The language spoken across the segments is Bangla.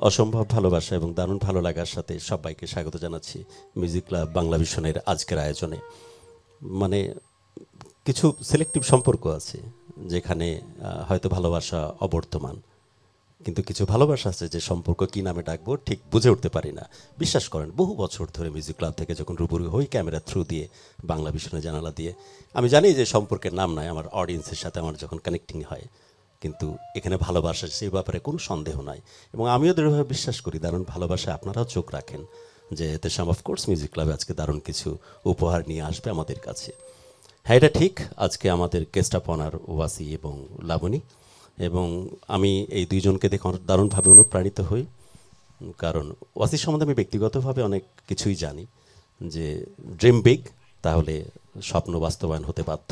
অসম্ভব ভালোবাসা এবং দারুণ ভালো লাগার সাথে সবাইকে স্বাগত জানাচ্ছি মিউজিক ক্লাব বাংলা ভিশনের আজকের আয়োজনে। মানে কিছু সিলেক্টিভ সম্পর্ক আছে যেখানে হয়তো ভালোবাসা অবর্তমান, কিন্তু কিছু ভালোবাসা আছে যে সম্পর্ক কী নামে ডাকবো ঠিক বুঝে উঠতে পারি না। বিশ্বাস করেন, বহু বছর ধরে মিউজিক ক্লাব থেকে যখন রুবরু হই ক্যামেরা থ্রু দিয়ে, বাংলা ভিশনের জানালা দিয়ে, আমি জানি যে সম্পর্কের নাম নাই আমার অডিয়েন্সের সাথে আমার যখন কানেক্টিং হয়, কিন্তু এখানে ভালোবাসা সেই ব্যাপারে কোনো সন্দেহ নাই। এবং আমিও দৃঢ়ভাবে বিশ্বাস করি দারুণ ভালোবাসা আপনারাও চোখ রাখেন যে তেসাম অফকোর্স মিউজিক ক্লাবে আজকে দারুণ কিছু উপহার নিয়ে আসবে আমাদের কাছে। হ্যাঁ, এটা ঠিক, আজকে আমাদের গেস্ট অফ অনার ওয়াসি এবং লাবণী, এবং আমি এই দুইজনকে দেখে দারুণভাবে অনুপ্রাণিত হই। কারণ ওয়াসির সম্বন্ধে আমি ব্যক্তিগতভাবে অনেক কিছুই জানি, যে ড্রিম বিগ, তাহলে স্বপ্ন বাস্তবায়ন হতে বাধ্য।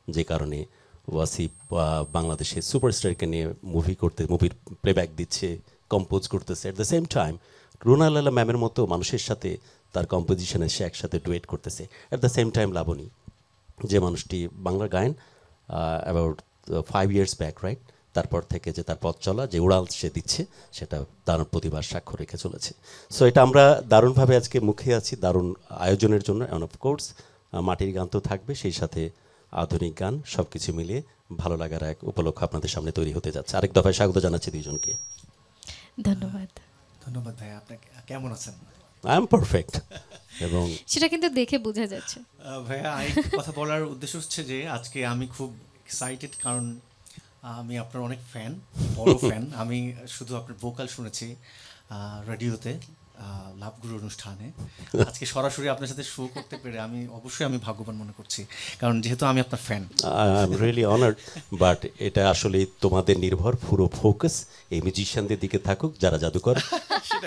যে কারণে ওয়াসি বাংলাদেশে সুপারস্টারকে নিয়ে মুভির প্লেব্যাক দিচ্ছে, কম্পোজ করতেছে। At the same time Runa লালা ম্যামের মতো মানুষের সাথে তার কম্পোজিশনে সে একসাথে ডুয়েট করতেছে। At the same time Labani, যে মানুষটি বাংলা গায়ন অ্যাবাউট 5 years ব্যাক, রাইট, তারপর থেকে যে তার পথ চলা, যে উড়াল সে দিচ্ছে, সেটা দারুণ প্রতিভার সাক্ষ্য রেখে চলেছে। সো এটা আমরা দারুণভাবে আজকে মুখে আছি দারুণ আয়োজনের জন্য। অ্যান্ড অফকোর্স মাটির গান তো থাকবে, সেই সাথে আধুনিক গান, সব কিছু মিলিয়ে ভালো লাগার এক উপলক্ষ আপনাদের সামনে তৈরি হতে যাচ্ছে। আরেক দফায় স্বাগত জানাচ্ছি দুইজনকে। ধন্যবাদ। ধন্যবাদ ভাই। আপনি কেমন আছেন? আই এম পারফেক্ট, এবং সেটা কিন্তু দেখে বোঝা যাচ্ছে। ভাইয়া, কথা বলার উদ্দেশ্য হচ্ছে যে আজকে আমি খুব এক্সাইটেড, কারণ আমি আপনার অনেক ফ্যান, বড় ফ্যান। আমি শুধু আপনার ভোকাল শুনেছি রেডিওতে, লাভগুরু অনুষ্ঠানে। আজকে সরাসরি আপনার সাথে শো করতে পেরে আমি ভাগ্যবান মনে করছি, কারণ যেহেতু আমি আপনার fan. I am really honoured, but এটা আসলে তোমাদের নির্ভর, পুরো ফোকাস এই মিউজিশিয়ানদের দিকে থাকুক যারা জাদুকর,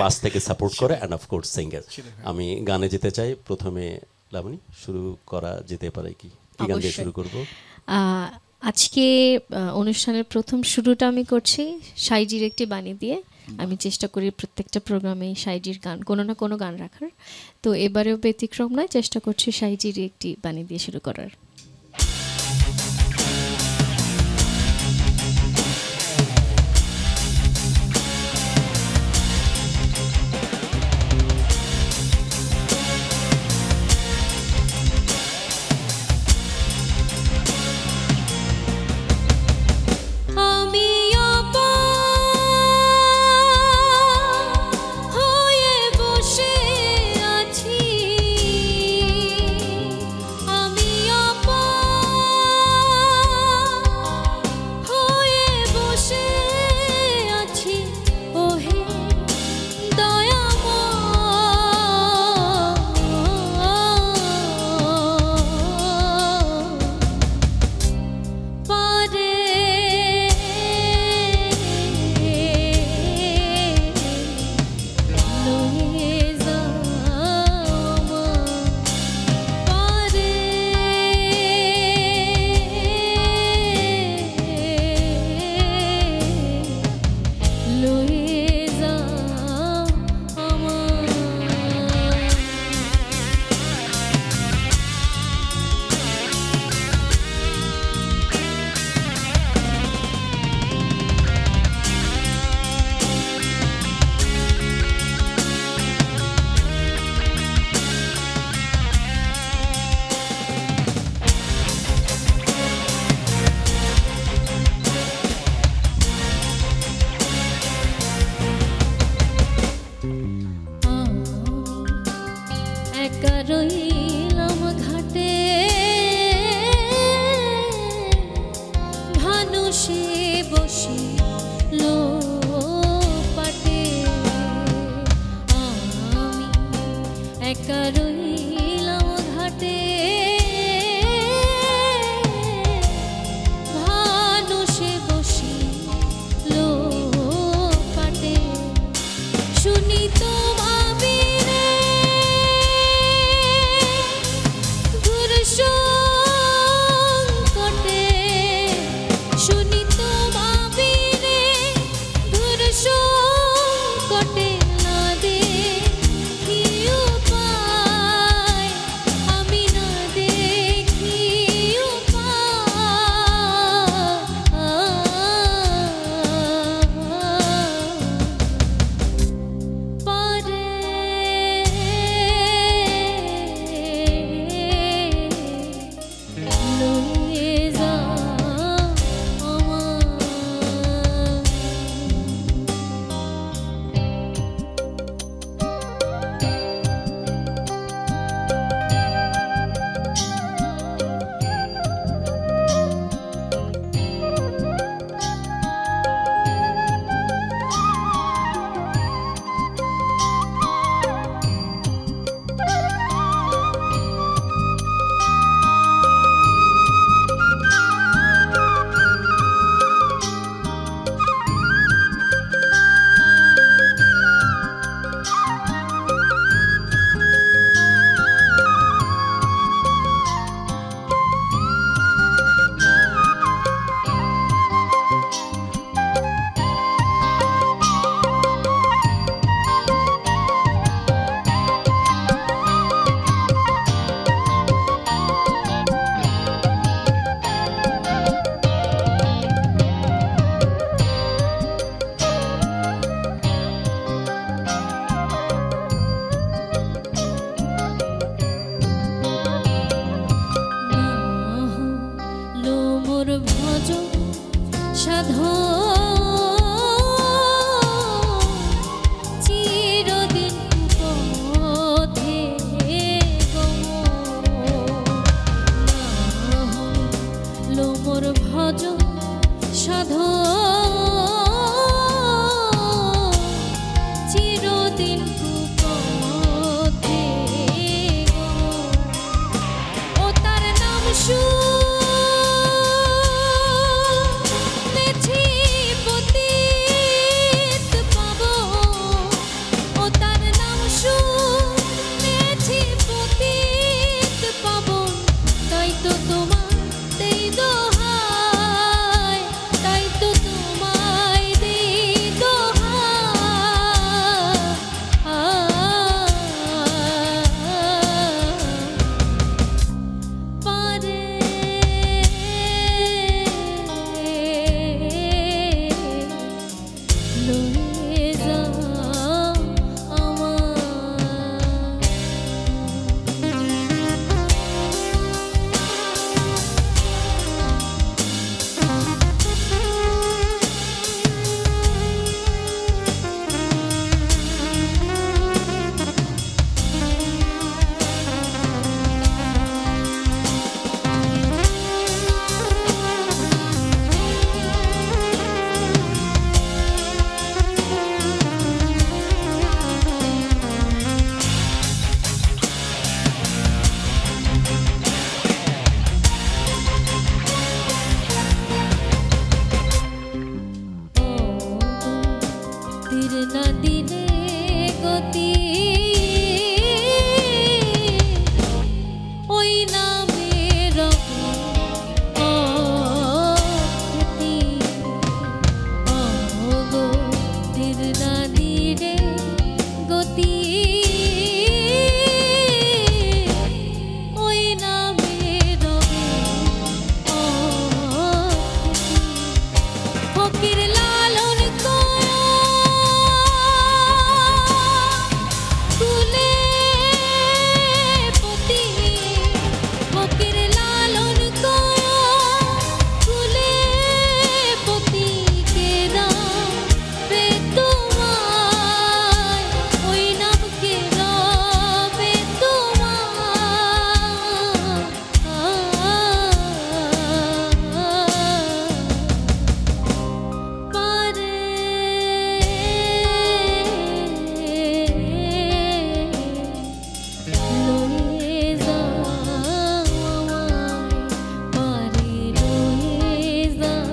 পাশ থেকে সাপোর্ট করে, অ্যান্ড অফকোর্স সিঙ্গার। আমি গানে যেতে চাই। প্রথমে লাবণী, শুরু করা যেতে পারে কি গান দিয়ে শুরু করবো? আজকে অনুষ্ঠানের প্রথম শুরুটা আমি করছি সাইজির একটি বাণী দিয়ে। আমি চেষ্টা করি প্রত্যেকটা প্রোগ্রামে সাইজির গান, কোনো না কোনো গান রাখার। তো এবারেও ব্যতিক্রম নয়, চেষ্টা করছি সাইজির একটি বাণী দিয়ে শুরু করার। আমি ব্রজ সাধো চিরদিন কুপথে গো। ও তার নাম শুনেছি পতিত পাবো। ও তার নাম শুনেছি পতিত পাবো। তাই তো তোমার দেই দোহাই, তাই তো তোমায় দেই দোহাই। পারে লয়ে যাও তীর না দিলে গতি ওই নামের অখ্যাতি। গো তীর না দিলে গতি ওই নামের অখ্যাতি। ফকির লালন কুলে পতি। ফকির লালন কুলে পতি কেরা বে তোমায়। ওই নাম কেরা বে তোমায়। পারে লয়ে যাও আমায়, পারে লয়ে যাও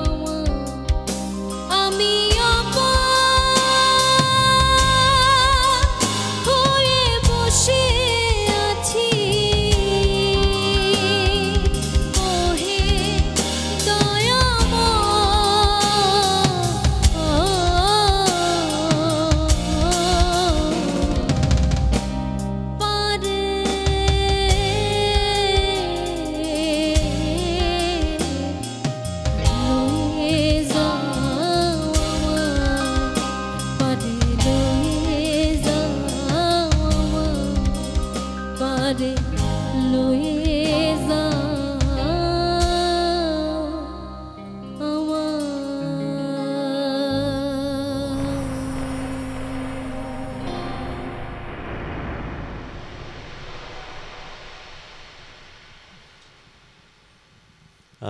আমায়। আমি অবাক হয়ে বসে আছি। ওহে দয়াময়। পারে লয়ে যাও আমায়, পারে লয়ে যাও আমায়, পারে লয়ে যাও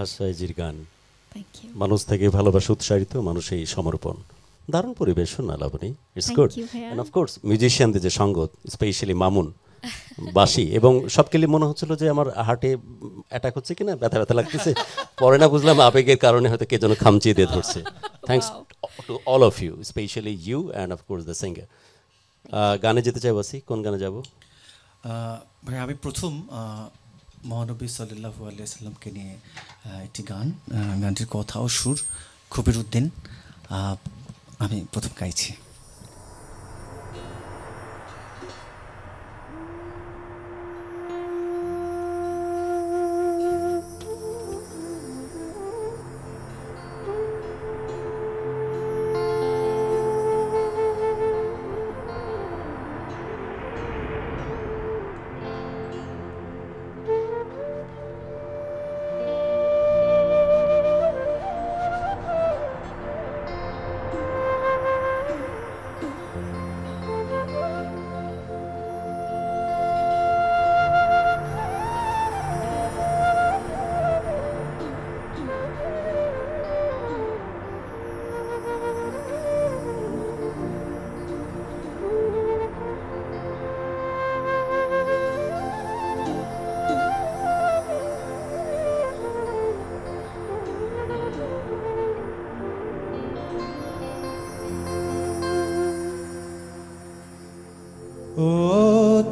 আশাইজির গান থ্যাংক ইউ। মানুষ থেকে ভালোবাসা উৎসাহিত, মানুষেই সমর্পণ। দারুণ পরিবেশন না Labani, it's Thank good. you, ভাইয়া। অ্যান্ড অফকোর্স মিউজিশিয়ানদের যে সঙ্গত, স্পেশালি মামুন বাঁশি, এবং সবকেলে মনে হচ্ছিল যে আমার হার্টে অ্যাটাক হচ্ছে কিনা, ব্যথা ব্যথা লাগতেছে। পরে না বুঝলাম আবেগের কারণে হয়তো কে যেন খামচিয়ে দিয়ে ধরছে। Thanks to all of you, specially you and of course the singer. গানে যেতে চাই বাসি, কোন গানে যাব? ভাই আমি প্রথম মহানবী সাল্লাল্লাহু আলাইহি সাল্লামকে নিয়ে একটি গান, গানটির কথা ও সুর কবির উদ্দিন, আমি প্রথম গাইছি।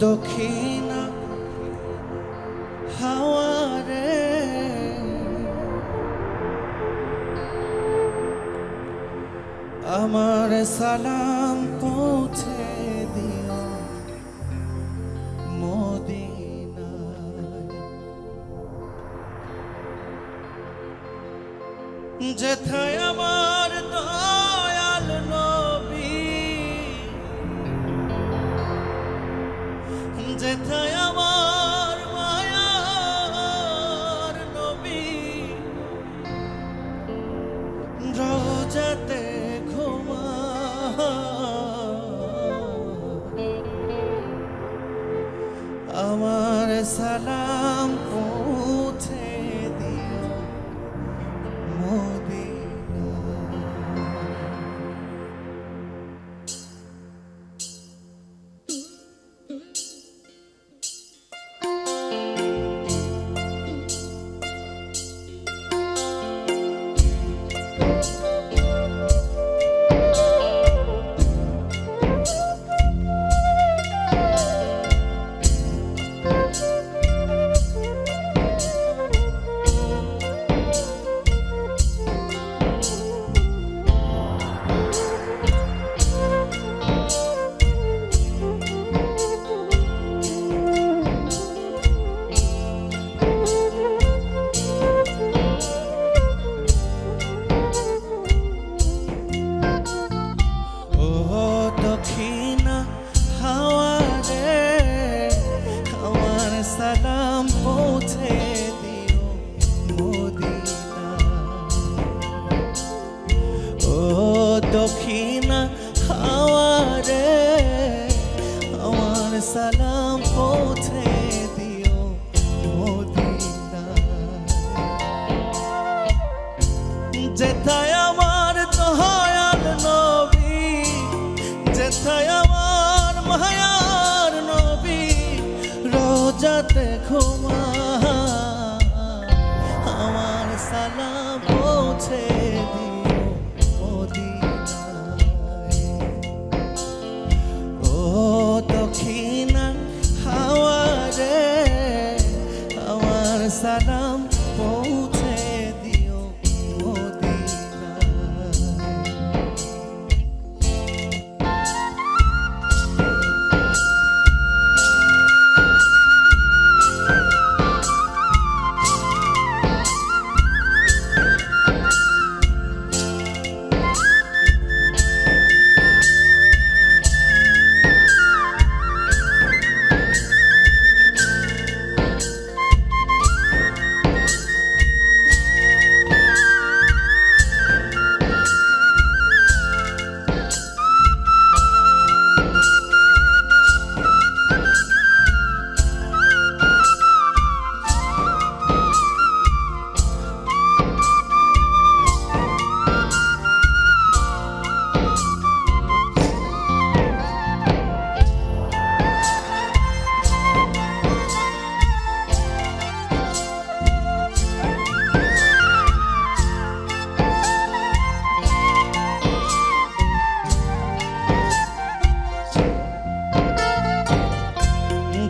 দক্ষিণা হাওয়ারে আমার সালাম পৌঁছে দিও মদিনায় যেথায় আমার দয়াল নবী যেথায় আমার মায়ার নবী রোজাতে ঘুমা আমার সালাম পৌঁছে দিও মদিনা দক্ষিণা হাওয়ারে আমার সালাম পৌঁছে দিও মদিনা ও দক্ষিণা হাওয়ারে আমার সালাম পৌঁছে দিও মদিনা যেথায় আমার দয়াল নবী যেথায় আমার মায়ার নবী রোজাতে ঘুমা আমার সালাম পৌঁছে দিও মদিনায় ও দক্ষিণা হাওয়ারে আমার সালাম পৌঁছে দিও মদিনায়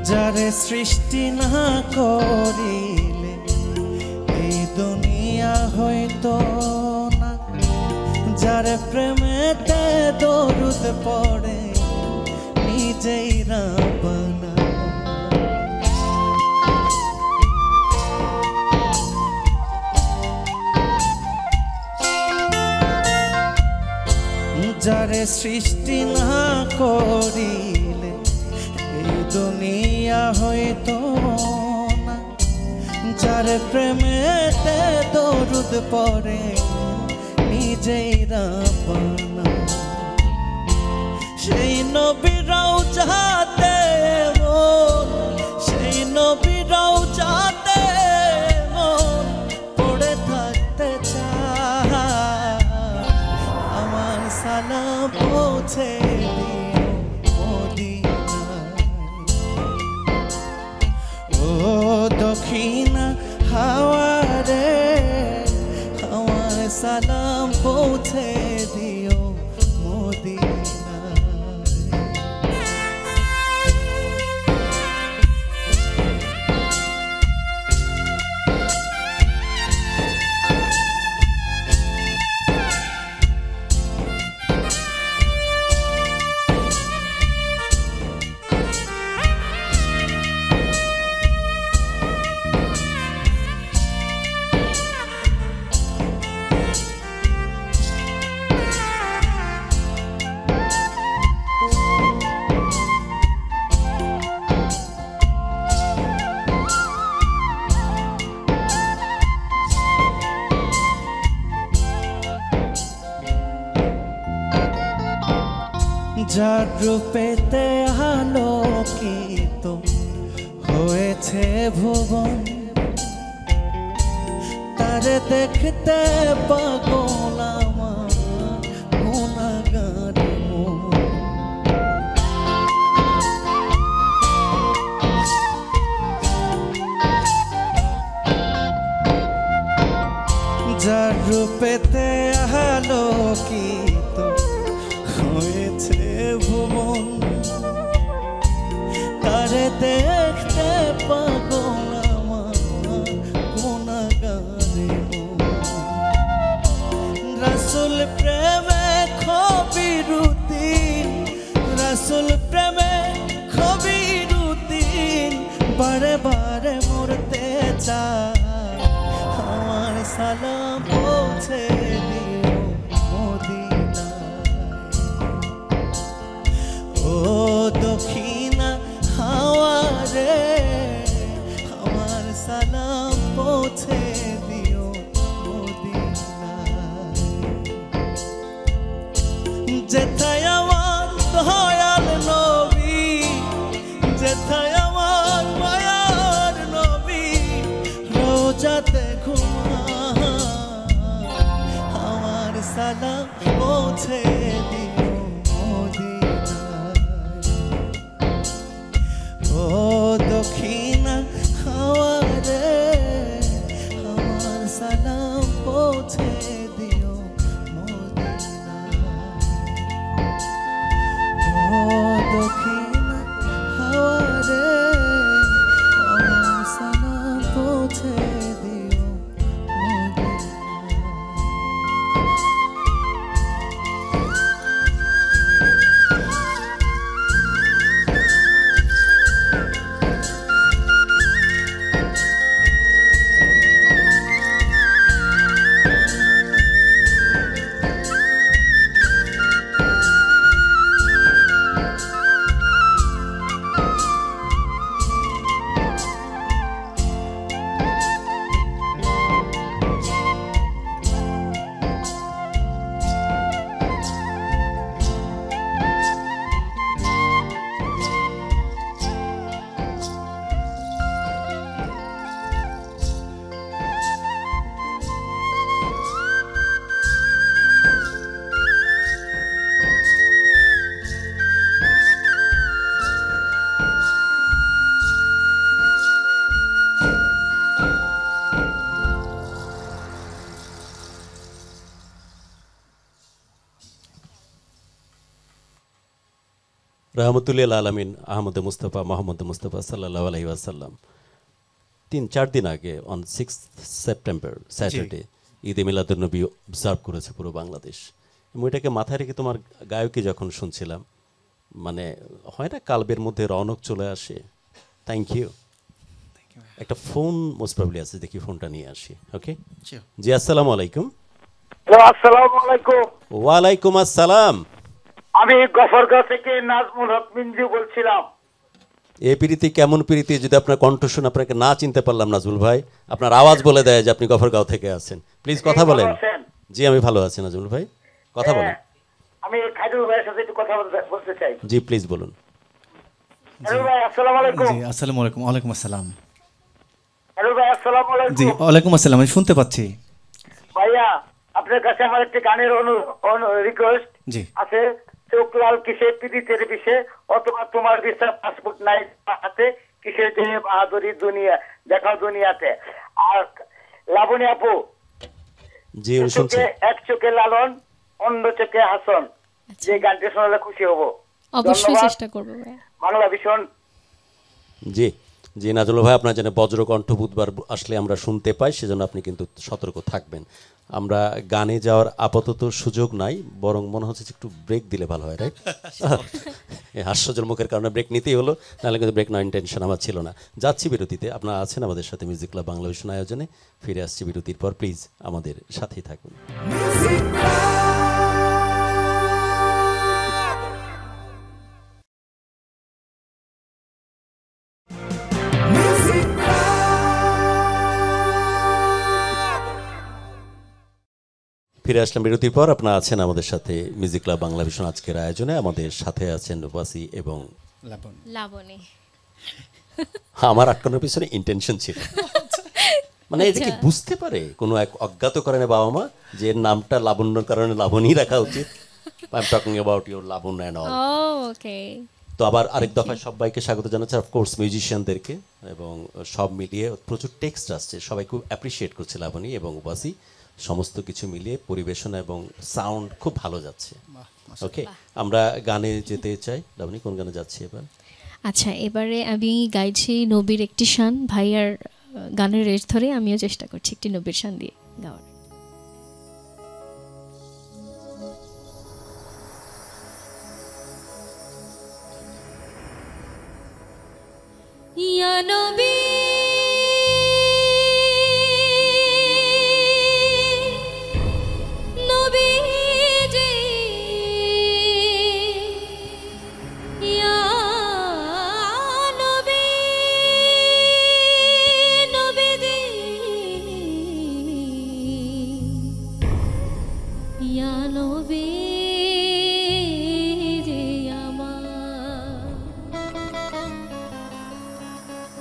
যারে সৃষ্টি না করিলে এই দুনিয়া হইতো না যারে প্রেমেতে দরুদ পড়ে নিজেই রাব্বানা যারে সৃষ্টি না করিলে এই দুনিয়া হইতো না যারে প্রেমেতে দরুদ পড়ে নিজেই রাব্বানা সেই নবী রওজাতে মন সেই নবী রওজাতে মন পড়ে থাকতে চায় আমার সালাম পৌঁছে দিও মদিনায় ও দক্ষিণা হাওয়ারে আমার সালাম পৌঁছে দিও মদিনায় যার রূপেতে আলোকিত হয়েছে ভুবন, তারে দেখতে পাগল আমার গুনাহগার মন। যার রূপেতে আলোকিত হয়েছে ভুবন, তারে দেখতে পাগল আমার গুনাহগারে মন। রাসূল প্রেমে খবিরুদ্দিন, রাসূল প্রেমে খবিরুদ্দিন বারে বারে মরতে চায়, আমার সালাম পৌঁছে দিও মদিনায়। ও দক্ষিণা হাওয়া রে, আমার সালাম পৌঁছে দিও মদিনায়। যেথায় আমার দয়াল নবী, যেথায় আমার মায়ার নবী রোজাতে ঘুমায়, আমার সালাম পৌঁছে দিও মদিনায়। ও দক্ষিণা হাওয়া রে, আমার সালাম পৌঁছে দিও মদিনায়। ও দক্ষিণা হাওয়া রে, আমার সালাম পৌঁছে দিও মদিনায়। রহমতুল্লিল আলমিন আহমদ মুস্তফা মোহাম্মদ মুস্তফা সাল্লাল্লাহু আলাইহি ওয়াসাল্লাম 3-4 দিন আগে অন 6 সেপ্টেম্বর স্যাটারডে ঈদে মিলাদুন্নবী অবজার্ভ করেছে পুরো বাংলাদেশ। এটাকে মাথায় রেখে তোমার গায়কী যখন শুনছিলাম, মানে হয় না কালবের মধ্যে রৌনক চলে আসে। Thank you. একটা ফোন মোস্ট প্রবলি আছে, দেখি ফোনটা নিয়ে আসি। ওকে জি, আসসালামু আলাইকুম। আসসালামু আলাইকুম। ওয়ালাইকুম আসসালাম। আমি গফরগাঁও থেকে নাজমুল হক মিঞ্জু বলছিলাম। এই প্রীতি কেমন প্রীতি, যদি আপনার কণ্ঠ শুনে আপনাকে না চিনতে পারলাম নাজমুল ভাই, আপনার আওয়াজ বলে দেয় যে আপনি গফরগাঁও থেকে আছেন। প্লিজ কথা বলেন। জি আমি ভালো আছি নাজমুল ভাই, কথা বলেন। আমি খাইরুল ভাইয়ের সাথে একটু কথা বলতে চাই। জি প্লিজ বলুন। হ্যালো ভাই আসসালামু আলাইকুম। জি আসসালামু আলাইকুম। ওয়ালাইকুম আসসালাম। হ্যালো ভাই আসসালামু আলাইকুম। জি ওয়ালাইকুম আসসালাম, আমি শুনতে পাচ্ছি। ভাইয়া আপনার কাছে আমার একটা গানের রিকোয়েস্ট জি আছে। চোখ লাল কিসের প্রীতির বিষে, অথবা তোমার ভিসা পাসপোর্ট নাই হাতে, কিসের জন্য বাহাদুরি দুনিয়া দেখাও দুনিয়াতে। আর লাবণী আপু, জি শুনছি। এক চোখে লালন, অন্য চোখে হাসন, যে গানটি শোনালে খুশি হব। অবশ্যই চেষ্টা করবো ভাইয়া। বাংলা ভীষণ। জি জি নাজমুল ভাই, আপনার যেন বজ্রকণ্ঠ বুধবার আসলে আমরা শুনতে পাই, সেজন্য আপনি কিন্তু সতর্ক থাকবেন। আমরা গানে যাওয়ার আপাতত সুযোগ নাই, বরং মনে হচ্ছে একটু ব্রেক দিলে ভালো হয়, রাইট? হাস্যজল মুখের কারণে ব্রেক নিতেই হলো, নাহলে কিন্তু ব্রেক নেওয়ার ইন্টেনশন আমার ছিল না। যাচ্ছি বিরতিতে, আপনারা আছেন আমাদের সাথে মিউজিক ক্লাব বাংলা ভীষণ আয়োজনে। ফিরে আসছি বিরতির পর, প্লিজ আমাদের সাথেই থাকুন। ফিরে আসলাম বিরতির পর। আপনারা আছেন আমাদের সাথে মিউজিক ক্লাব বাংলা ভিশন আজকের আয়োজনে। আমাদের সাথে আছেন রূপাসী এবং লাবণ। লাবণী। আমার আটকানোর পিছনে ইন্টেনশন ছিল, মানে এটা কি বুঝতে পারে কোনো এক অজ্ঞাত কারণে বাবা মা যে এর নামটা লাবণ্যর কারণে লাবণী রাখা উচিত? I am talking about your Labanya and all. Okay, তো আবার আরেক দফায় সবাইকে স্বাগত জানাচ্ছি, অফকোর্স মিউজিশিয়ানদেরকে, এবং সব মিলিয়ে প্রচুর টেক্সট আসছে, সবাই খুব অ্যাপ্রিসিয়েট করছে লাবণী এবং উপাসী। সমস্ত কিছু মিলিয়ে পরিবেশন এবং সাউন্ড খুব ভালো যাচ্ছে। ওকে, আমরা গানে যেতে চাই। লাবণী, কোন গানে যাচ্ছি এবার? আচ্ছা, এবারে আমি গাইছি নবীর একটি শান। ভাইয়ার গানের রেস ধরে আমিও চেষ্টা করছি একটি নবীর শান দিয়ে গাওয়ার। ইয়া নবী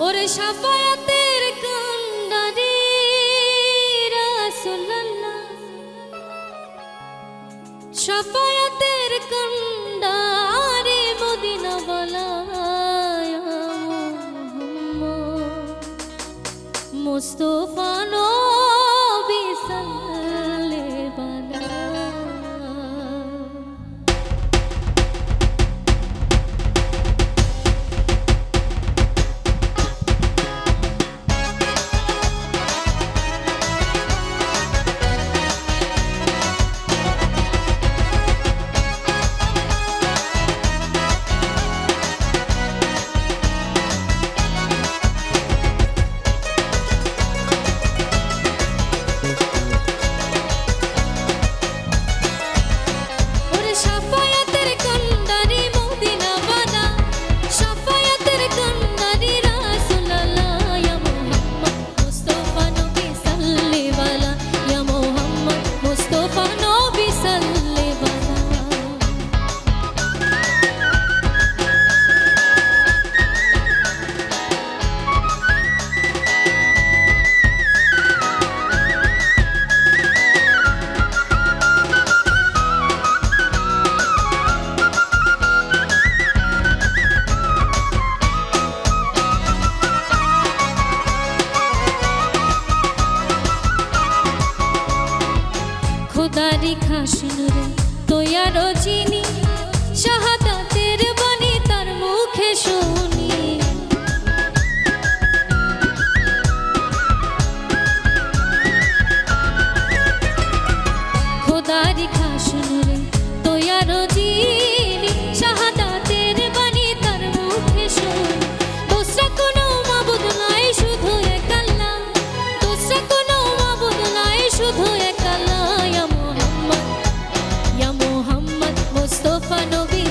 ওরে শাফায়াতের কান্ডারি রাসূলুল্লাহ, শাফায়াতের কান্ডারি মদিনা ওয়ালা মুস্তাফা নবী সাল্লাল্লাহু খোদারি খাসনুরে তোয়ারো চিনি, শাহাদাতের বাণী তার মুখে শুনি। খোদারি খাসনুরে তোয়ারো চিনি, শাহাদাতের বাণী তার মুখে শুনি। দোসরা কোনো মাবুদ নাই, শুধু এক আল্লাহ। দোসরা কোনো মাবুদ নাই, শুধু এক আল্লাহ। মুস্তাফা নবী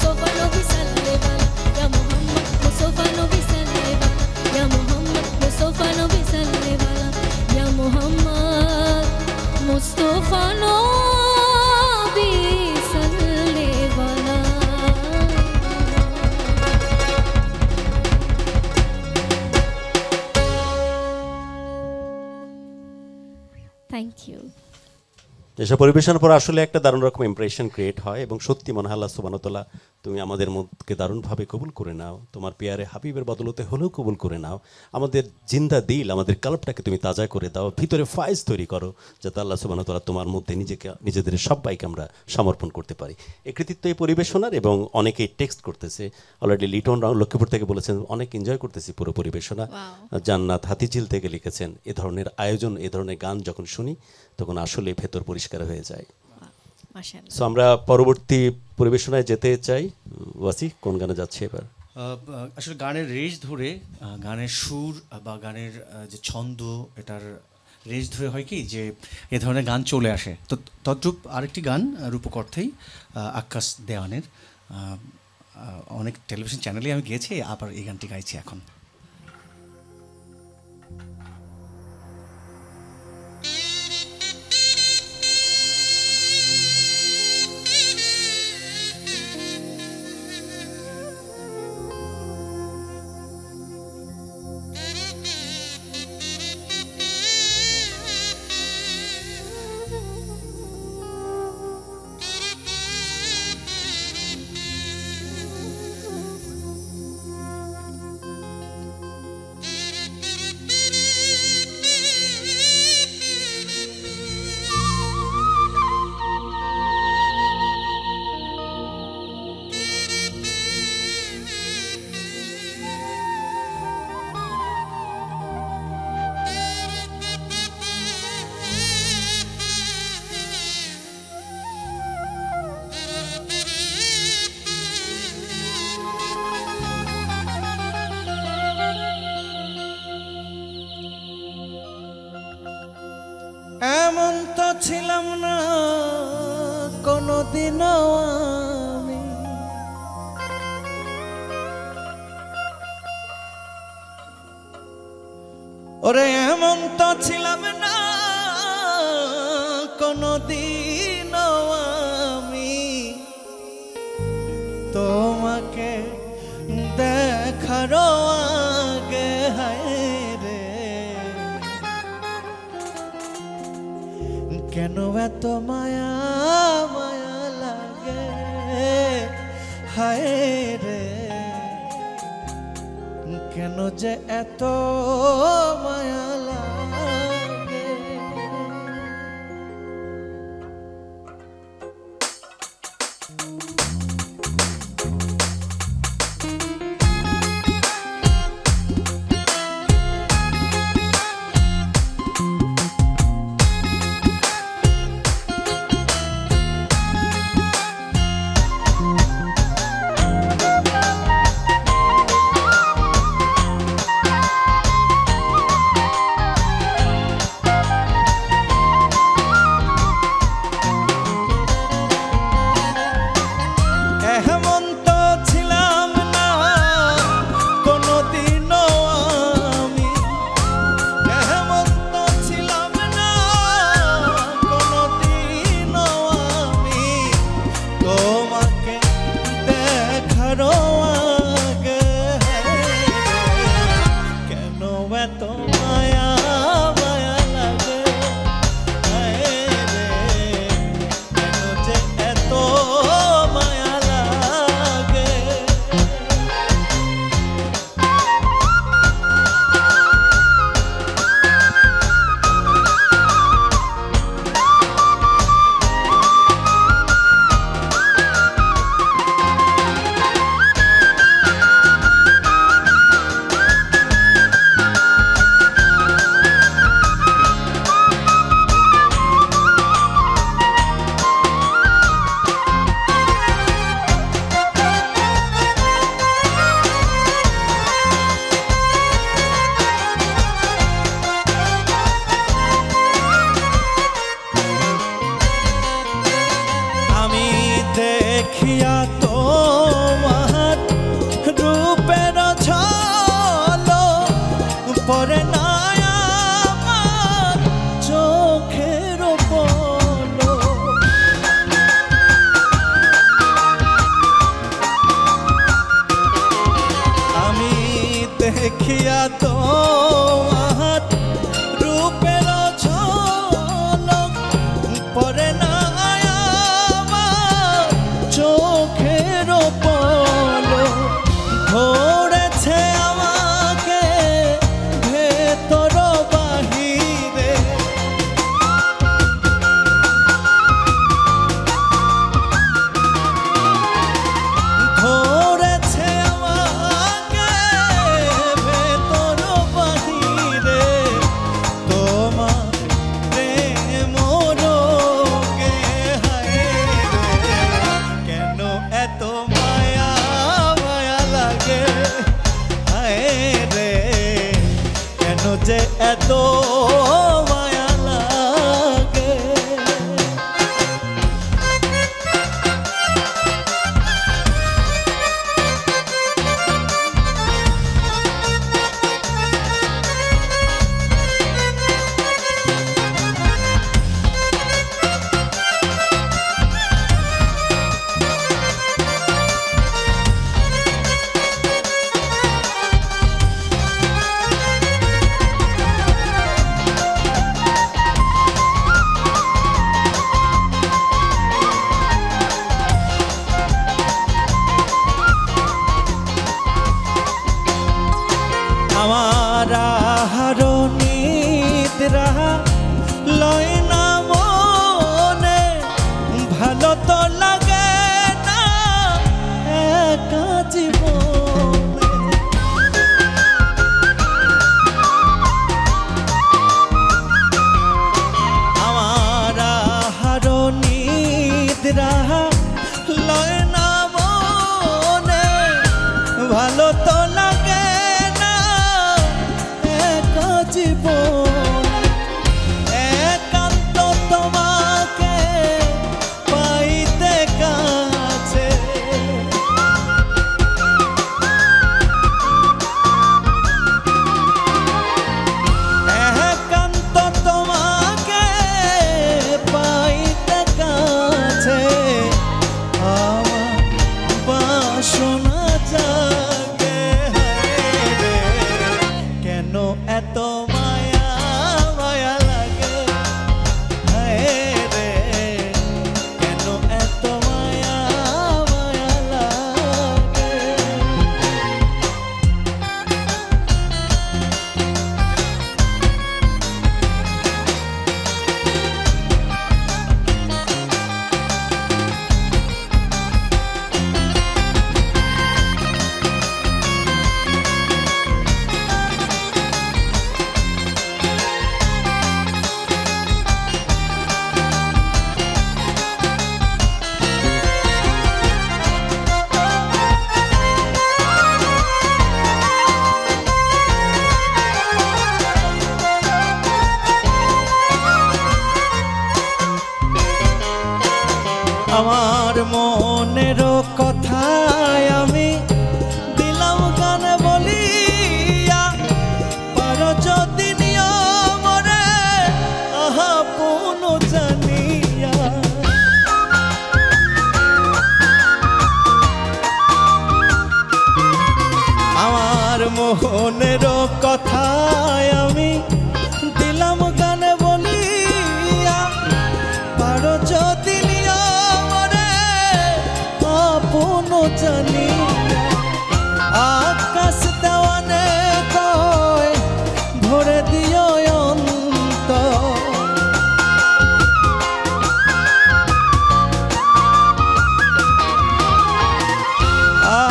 Mustafa Nabi Sallallahu Ya Muhammad Mustafa Nabi Sallallahu Ya Muhammad Mustafa Nabi Sallallahu Ya Muhammad Mustafa Nabi Sallallahu thank you. এসব পরিবেশনের পর আসলে একটা দারুণ রকম ইমপ্রেশন ক্রিয়েট হয় এবং সত্যি মনে হয় আল্লাহ সুবহানাহু ওয়া তাআলা তুমি আমাদের মধ্যে দারুণভাবে কবুল করে নাও, তোমার পেয়ারে হাবিবের বদলতে হলেও কবুল করে নাও, আমাদের জিন্দা দিল আমাদের কলবটাকে তুমি তাজা করে দাও, ভিতরে ফায়েজ তৈরি করো যাতে আল্লাহ সুবহানাহু ওয়া তাআলা তোমার মধ্যে নিজেদের সবাইকে আমরা সমর্পণ করতে পারি। এই কৃতিত্ব এই পরিবেশনার এবং অনেকেই টেক্সট করতেছে, অলরেডি লিটন লক্ষ্মীপুর থেকে বলেছেন অনেক এনজয় করতেছি পুরো পরিবেশনা। জান্নাত হাতিঝিল থেকে লিখেছেন এ ধরনের আয়োজন এ ধরনের গান যখন শুনি তখন আসলে ভেতর পরিষ্কার হয়ে যায়। সো আমরা পরবর্তী পরিবেশনায় যেতে চাই। ওয়াসি কোন গানে যাচ্ছে এবার? আসলে গানের রেঞ্জ ধরে গানের সুর বা গানের যে ছন্দ এটার রেঞ্জ ধরে হয় কি যে এ ধরনের গান চলে আসে। তো তদ্রূপ আরেকটি গান রূপক অর্থেই আক্কাস দেওয়ানের, অনেক টেলিভিশন চ্যানেলে আমি গেছি, আবার এই গানটি গাইছি এখন। এমন তো ছিলাম না কোনোদিনও আমি, ওরে এমন তো ছিলাম না কোনোদিনও আমি, তোমাকে দেখারও আগে হায় রে কেন এত মায়া মায়া লাগে হায় রে, কেন যে এত মায়া লাগে। চোখের পলো ধরেছে আমাকে ভেতর বাহিরে ধরেছে আমাকে ভেতর বাহিরে তোমার প্রেম রোগে হায় রে কেন এত মায়া মায়া লাগে হায় রে কেন যে এত মায়া লাগে আমার আহারো নিদ্রা লয় না মনে ভালো তো লাগে না একা জীবনে আমার আহারো নিদ্রা লয় না মনে ভালো তো লাগে না একা জীবন একান্ত তোমাকে পাইতে কাছে একান্ত তোমাকে পাইতে কাছে আমার বাসনা জাগে হায় রে কেন এত মায়া মায়া লাগে হায় রে কেন এত মায়া মায়া লাগে আমার মনের কথায় আমি দিলাম গানে বলিয়া পারো যদি নিয়মরে আহা পুন জানিয়া আমার মোহনের কথায় আমি দিলাম গানে বলিয়া পারো যদি নিয়মরে আপন জানিয়া আকাশ দেওয়ানে কয় ভরে দিও অন্তর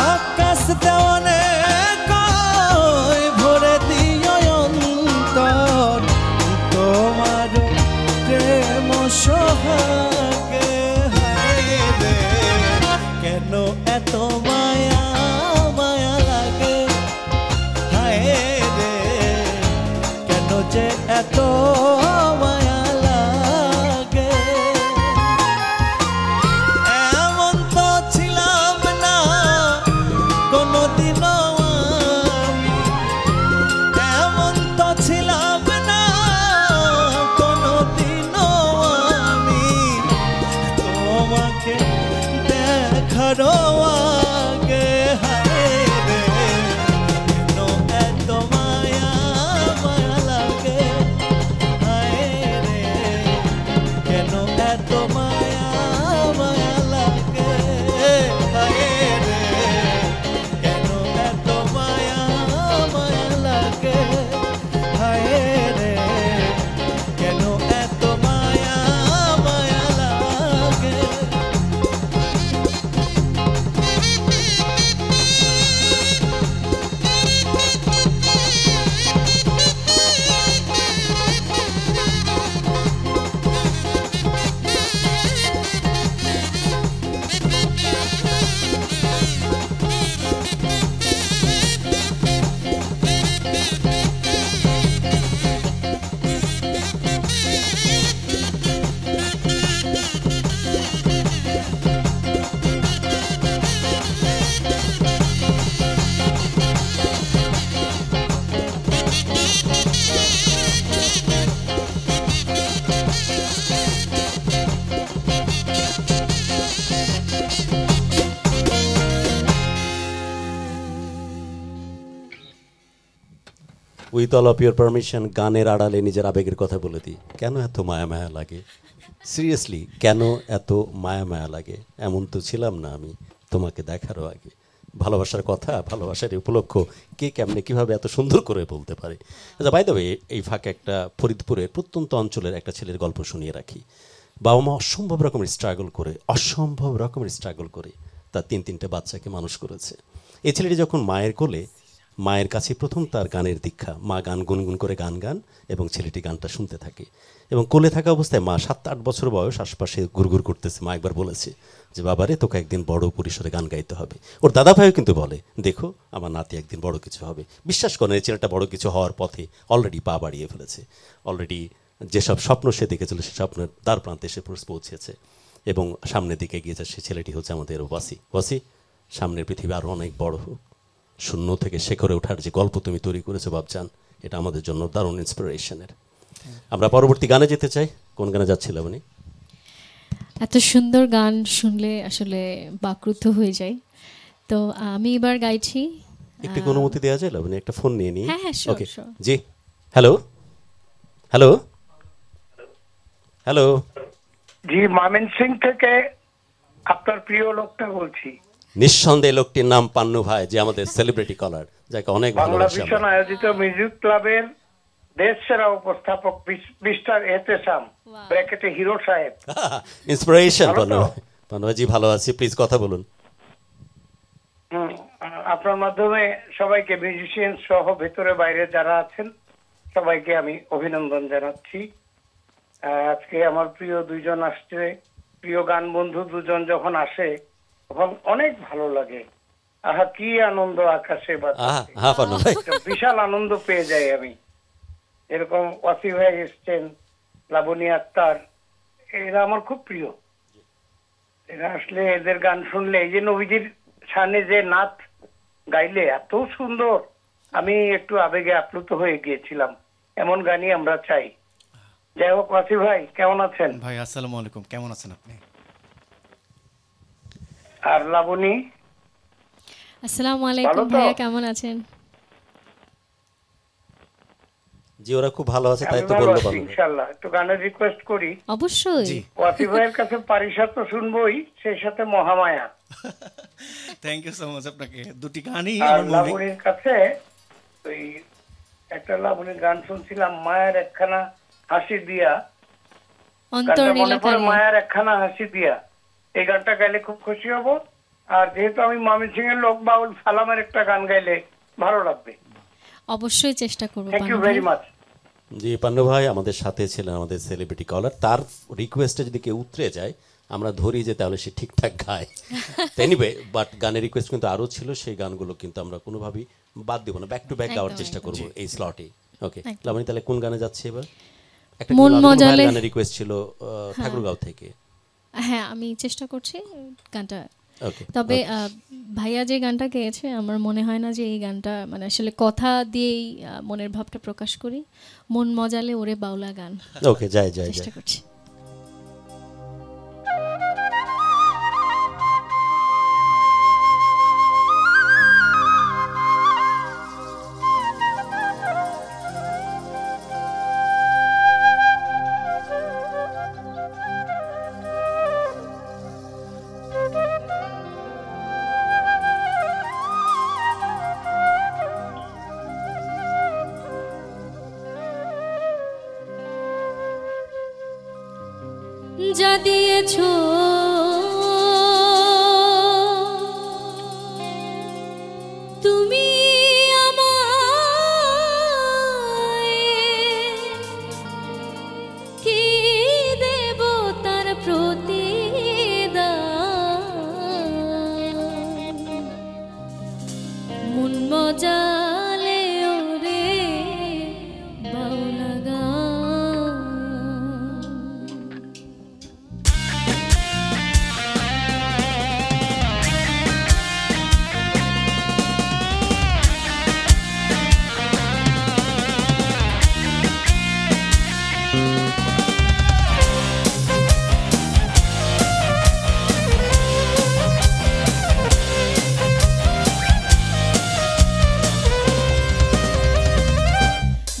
আকাশ দেওয়ানে কয় ভরে দিও অন্তর তোমার প্রেম সোহাগে হায় রে কেন এত মায়া মায়া লাগে হায় রে কেন যে এত মায়া লাগে এমন তো ছিলাম না কোনোদিনও আমি এমন তো ছিলাম না কোনোদিনও আমি তোমাকে দেখার আগে হায় রে কেন এত মায়া মায়া লাগে with all of your permission গানের আড়ালে নিজের আবেগের কথা বলে দিই। কেন এত মায়া মায়া লাগে? সিরিয়াসলি কেন এত মায়া মায়া লাগে? এমন তো ছিলাম না আমি তোমাকে দেখারও আগে। ভালোবাসার কথা, ভালোবাসার এই উপলক্ষ কে কেমনে কীভাবে এত সুন্দর করে বলতে পারে? আচ্ছা, বাই দ্য ওয়ে, এই ফাঁকে একটা ফরিদপুরের প্রত্যন্ত অঞ্চলের একটা ছেলের গল্প শুনিয়ে রাখি। বাবা মা অসম্ভব রকমের স্ট্রাগল করে তার তিনটে বাচ্চাকে মানুষ করেছে। এই ছেলেটি যখন মায়ের কোলে, মায়ের কাছে প্রথম তার গানের দীক্ষা। মা গান গুনগুন করে গান এবং ছেলেটি গানটা শুনতে থাকে। এবং কোলে থাকা অবস্থায় মা 7-8 বছর বয়স, আশপাশে ঘুরঘুর করতেছে। মা একবার বলেছে যে বাবারে তোকে একদিন বড় পরিসরে গান গাইতে হবে। ওর দাদা ভাইও কিন্তু বলে দেখো আমার নাতি একদিন বড় কিছু হবে। বিশ্বাস করেন এই ছেলেটা বড় কিছু হওয়ার পথে অলরেডি পা বাড়িয়ে ফেলেছে। অলরেডি যেসব স্বপ্ন সে দেখেছিল সে স্বপ্নের দ্বার প্রান্তে এসে পৌঁছেছে এবং সামনের দিকে এগিয়ে যাচ্ছে। ছেলেটি হচ্ছে আমাদের ওয়াসি। সামনের পৃথিবী আরও অনেক বড় হোক। শূন্য থেকে শেখরে ওঠার যে গল্প তুমি তৈরি করেছো বাবজান, এটা আমাদের জন্য দারুণ ইন্সপিরেশনের। আমরা পরবর্তী গানে যেতে চাই। কোন গানে যাচ্ছিল আপনি? এত সুন্দর গান শুনলে আসলে বাকরুদ্ধ হয়ে যায়। তো আমি এবার গাইছি। একটু অনুমতি দেওয়া যায়? আপনি একটা ফোন নিয়ে নিই। হ্যাঁ, ওকে জি। হ্যালো হ্যালো হ্যালো জি, ময়মনসিং থেকে আপনার প্রিয় লোকটা বলছি। নিঃসন্দেহে লোকটির নাম পান্নু ভাই, যে আমাদের সেলিব্রিটি কলার, যাকে অনেক বাংলা ভালোবাসি ভিশন আমরা। আয়োজিত মিউজিক ক্লাবের দেশ সেরা উপস্থাপক মিস্টার এহতেশাম ব্র্যাকেটে হিরো সাহেব। ইন্সপিরেশন ভালো তো? পান্নু ভাই জি, ভালো আছি। প্লিজ কথা বলুন। আপনার মাধ্যমে সবাইকে, মিউজিশিয়ান সহ ভেতরে বাইরে যারা আছেন সবাইকে আমি অভিনন্দন জানাচ্ছি। আজকে আমার প্রিয় দুইজন আসছে, প্রিয় গান বন্ধু দুজন যখন আসে তখন অনেক ভালো লাগে। আহা কি আনন্দ আকাশে বাতাসে, হ্যাঁ পান্নু ভাই, একটা বিশাল আনন্দ পেয়ে যাই আমি। এরকম ওয়াসি ভাই এসছেন, লাবণী আক্তার, এরা আমার খুব প্রিয়। এরা আসলে এদের গান শুনলে, এই যে নবীজির সামনে যে নাচ গাইলে এত সুন্দর, আমি একটু আবেগে আপ্লুত হয়ে গিয়েছিলাম। এমন গানই আমরা চাই। যাই হোক, ওয়াসি ভাই কেমন আছেন? ভাই আসসালামু আলাইকুম, কেমন আছেন আপনি? আর লাবণী? আসসালামু আলাইকুম ভালো তো? ভাইয়া, কেমন আছেন? জি ওরা খুব ভালো আছে, তাই আমি তো ভালো বললো আছি পান্নু ভাই। ইনশাআল্লাহ। একটু গানের রিকোয়েস্ট করি। অবশ্যই। জি ওয়াসি ভাইয়ের কাছে পারিশা তো শুনবোই, সেই সাথে Mahamaya. Thank you so much আপনাকে। দুটি গানই আর আমার মুভি। লাবণীর কাছে ওই একটা লাবণীর গান শুনছিলাম, মায়ের একখানা হাসি দিয়া। গানটা মনে অন্তর্নীলা পড়ে, কারে। মায়ের একখানা হাসি দিয়া। এই গানটা গাইলে খুব খুশি হব। আর যেহেতু আমি ময়মনসিং এর লোক, বাউল সালামের একটা গান গাইলে ভালো লাগবে। অবশ্যই চেষ্টা করব। Thank you very much. জি পান্নু ভাই আমাদের সাথে ছিলেন, আমাদের সেলিব্রিটি কলার। তার রিকোয়েস্টে যদি কেউ উতরে যায় আমরা ধরি যে তাহলে সে ঠিকঠাক গায়। এনিওয়ে, বাট গানের রিকোয়েস্ট কিন্তু আরও ছিল, সেই গানগুলো কিন্তু আমরা কোনোভাবেই বাদ দিব না, ব্যাক টু ব্যাক গাওয়ার একদম, চেষ্টা করব এই স্লটে। ওকে একদম। লাবণী, তাহলে কোন গানে যাচ্ছে এবার? একটা মন লালন ভাইয়ের মজালে। গানের রিকোয়েস্ট ছিল ঠাকুরগাঁও থেকে। হ্যাঁ, আমি চেষ্টা করছি গানটা। ওকে তবে ভাইয়া যে গানটা গেয়েছে আমার মনে হয় না যে এই গানটা মানে আসলে কথা দিয়েই মনের ভাবটা প্রকাশ করি। মন মজালে ওরে বাউলা গান ওকে, যাই চেষ্টা করছি। যা দিয়েছো তুমি আমায়, কি দেব তার প্রতিদান। মন মজালে ওরে বাউলা গান।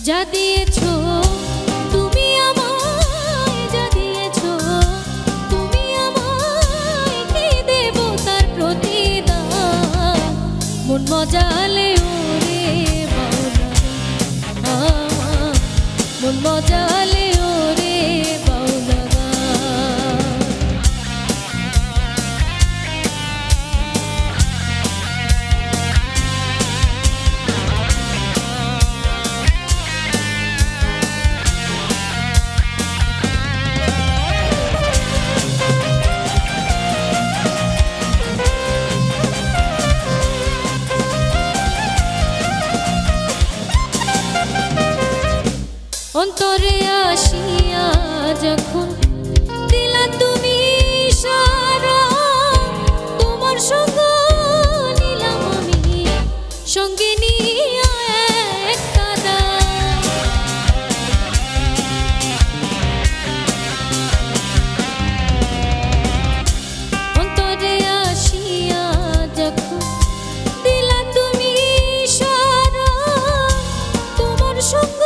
যা দিয়েছো তুমি আমায়, যা দিয়েছো তুমি আমায়, কি দেব তার প্রতিদান? মন মজালে ওরে বাউলা গান, মন মজালে ওরে বাউলা গান। অন্তরে আসিয়া যখন দিলা তুমি সারা, তোমার সঙ্গ নিলাম আমি সঙ্গে নিয়া এক কাদা। অন্তরে আসিয়া যখন দিলা তুমি সারা, তোমার সঙ্গ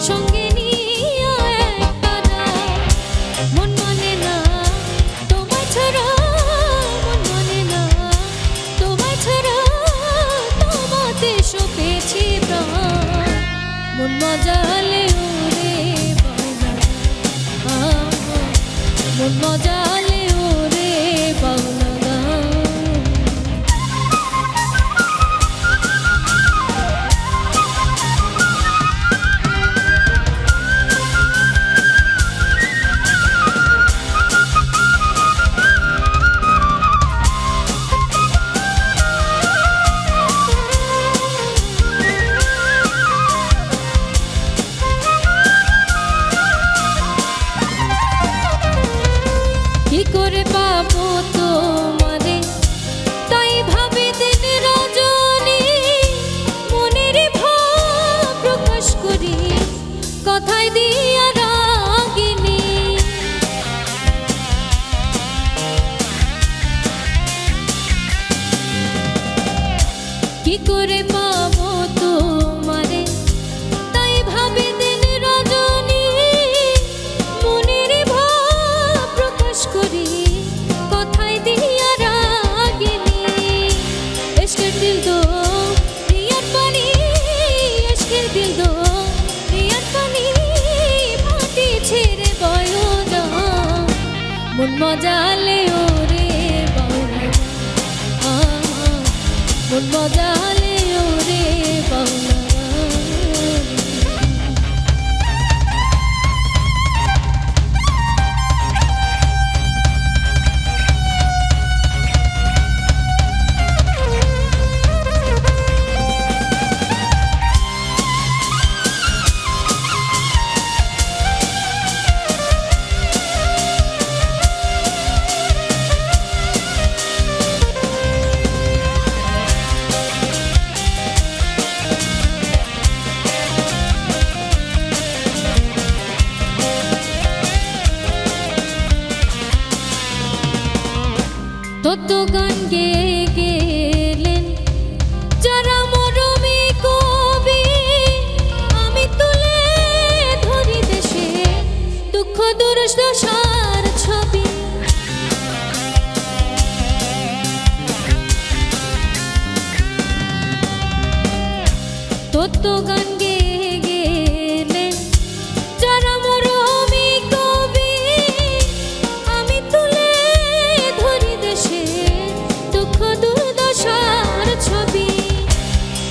সঙ্গে নিয়ে এক কাদা। মন মানে না তোমায় ছাড়া, মন মানে না তোমায় ছাড়া, তোমাতে সপেছি প্রাণ। মন মজালে ওরে বাউলা গান, মন মজালে ওরে বাউলা গান। কি করে পাবো তোমারে, তাই ভাবে দিন রজনী, মনের ভাব প্রকাশ করি কথায় দিয়া রাগিনী। কি করে পাবো তোমারে, তাই ভাবে দিন রজনী, মনের ভাব প্রকাশ করি কথায় দিয়া রাগিনী। ইশকের দিল দো রিয়ার পানি, ইশকের দিল দো রিয়ার পানি, মাটি ছেড়ে বয় না। মন মজালে ওরে বাউলা গান, মন মজালে ওরে বাউলা গান। তত গান গেয়ে গেলেন যারা মরমী কবি, আমি তুলে ধরি দেশে দুঃখ দুর্দশার ছবি। তত গান গেয়ে গেলেন যারা মরমী কবি, আমি তুলে ধরি দেশে দুঃখ দুর্দশার ছবি।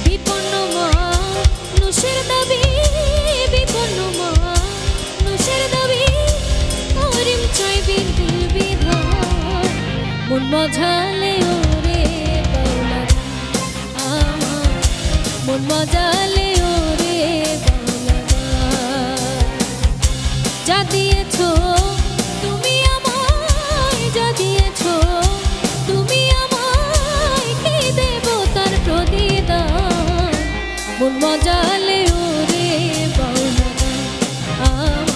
বিপন্ন মানুষের দাবি, বিপন্ন মানুষের দাবি, করিম চাই বিন্দুর বিধান। মন মজালে ওরে বাউলা গান, মন মজালে ওরে বাউলা গান। যা দিয়েছো তুমি আমায়, যা দিয়েছো তুমি আমায়, কি দেব তার প্রতিদান? মন মজালে ওরে বাউলা গান,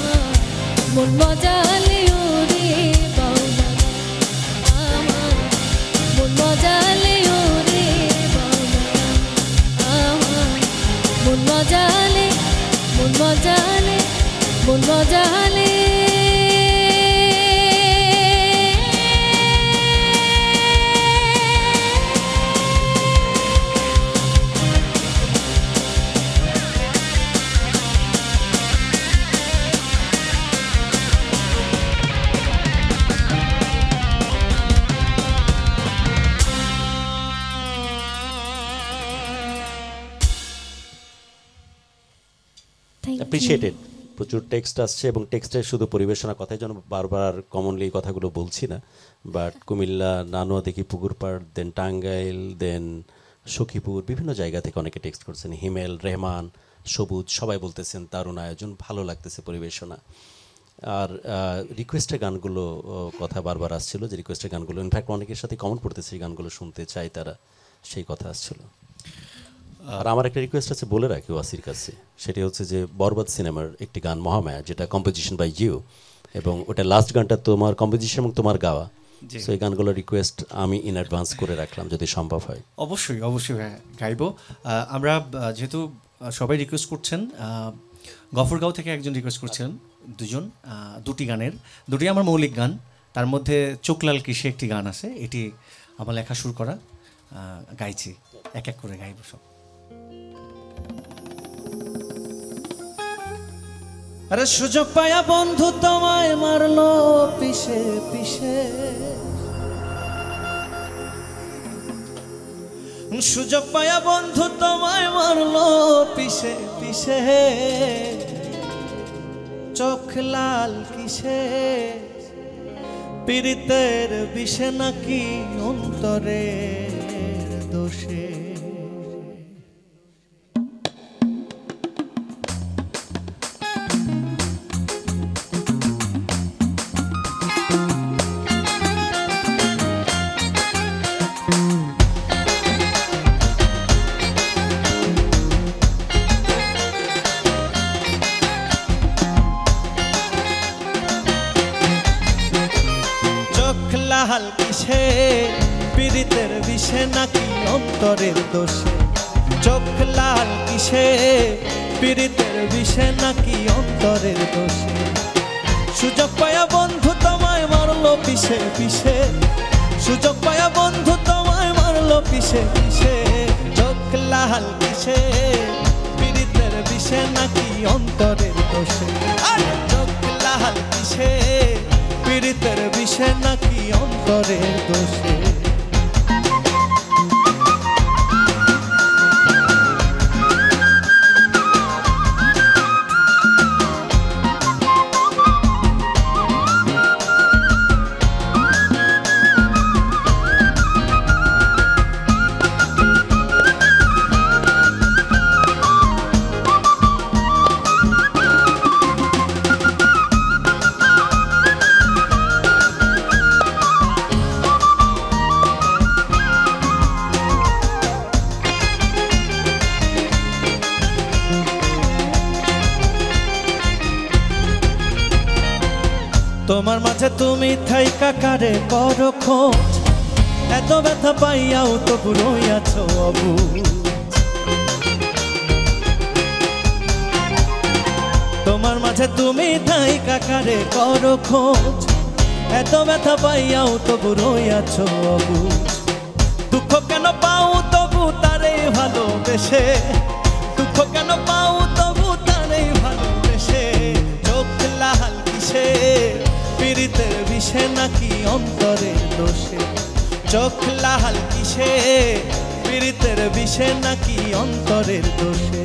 মন মজালে ওরে বাউলা গান, মন মজালে ওরে বাউলা গান। মজালে মন মজালে অ্যাপ্রিসিয়েটেড। প্রচুর টেক্সট আসছে এবং টেক্সটের শুধু পরিবেশনা কথাই যেন বারবার কমনলি কথাগুলো বলছি না, বাট কুমিল্লা, নানুয়া দেখি পুকুরপাড়, দেন টাঙ্গাইল, দেন সখীপুর, বিভিন্ন জায়গা থেকে অনেকে টেক্সট করছেন। হিমেল, রেহমান, সবুজ সবাই বলতেছেন দারুণ আয়োজন, ভালো লাগতেছে পরিবেশনা। আর রিকোয়েস্টের গানগুলো কথা বারবার আসছিল, যে রিকোয়েস্টের গানগুলো ইনফ্যাক্ট অনেকের সাথে কমন পড়তেছে, এই গানগুলো শুনতে চাই তারা, সেই কথা আসছিল। আর আমার একটা রিকোয়েস্ট আছে বলে রাখি ওয়াসির কাছে, সেটি হচ্ছে যে বরবাদ সিনেমার একটি গান মহামায়া, যেটা কম্পোজিশন বাই জিও, এবং ওটা লাস্ট গানটা তোমার কম্পোজিশন এবং তোমার গাওয়া। সো এই গানগুলোর রিকোয়েস্ট আমি ইন অ্যাডভান্স করে রাখলাম যদি সম্ভব হয়। অবশ্যই অবশ্যই গাইবো। আমরা যেহেতু সবাই রিকোয়েস্ট করছেন, গফরগাঁও থেকে একজন রিকোয়েস্ট করছেন দুটি গানের, দুটি আমার মৌলিক গান। তার মধ্যে চোখলাল কিসে একটি গান আছে, এটি আমার লেখা শুরু করা, গাইছি, এক এক করে গাইব সব। আরে সুযোগ পায়া বন্ধু তোমায় মারলো পিছে পিছে, সুযোগ পায়া বন্ধু তোমায় মারলো পিছে পিছে, চোখ লাল কিসে পীড়িতের বিষে নাকি অন্তরের দোষে। লাল কিসে পীড়িতের বিষে নাকি অন্তরের দোষে, চোখ লাল কিসে পীড়িতের বিষে নাকি অন্তরের দোষে। সুযোগ পায়া বন্ধু তোমায় মারলো পিছে পিছে, সুযোগ পায়া বন্ধু তোমায় মারলো পিছে পিছে, চোখ লাল কিসে পীড়িতের বিষে নাকি অন্তরের দোষে। চোখ লাল কিসে পীড়িতের বিষে নাকি অন্তরের দোষে। তোমার মাঝে তুমি থাইকা কারে করো খোঁজ, এত ব্যথা পাইয়াও তো বুড়োই আছো অবুঝ। তোমার মাঝে তুমি থাইকা কারে করো খোঁজ, এত ব্যথা পাইয়াও তো বুড়োই আছো অবুঝ। দুঃখ কেন পাও তবু তারে ভালোবেসে, দুঃখ কেন পাও তবু তারে ভালোবেসে, চোখ লাল কিসে পীড়িতের বিষে নাকি অন্তরের দোষে, চোখ লাল কিসে পীড়িতের বিষে নাকি অন্তরের দোষে।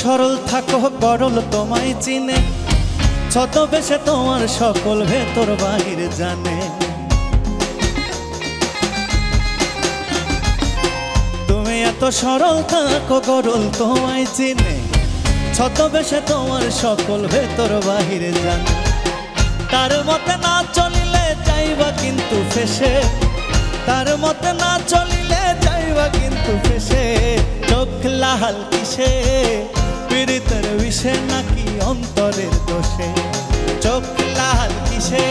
সরল থাকো গরল তোমায় চিনে, ছদ্মবেশে তোমার সকল ভেতর বাহির জানে। তুমি এত সরল থাকো গরল তোমায় চিনে, ছদ্মবেশে তোমার সকল ভেতর বাহির জানে। তার মতে না চলিলে যাইবা কিন্তু ফেসে, তার মতে না চলিলে যাইবা কিন্তু ফেসে। চোখ লাল কিসে পীড়িতের বিষে নাকি অন্তরের দোষে, চোখ লাল কিসে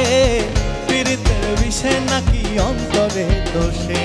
পীড়িতের বিষে নাকি অন্তরের দোষে।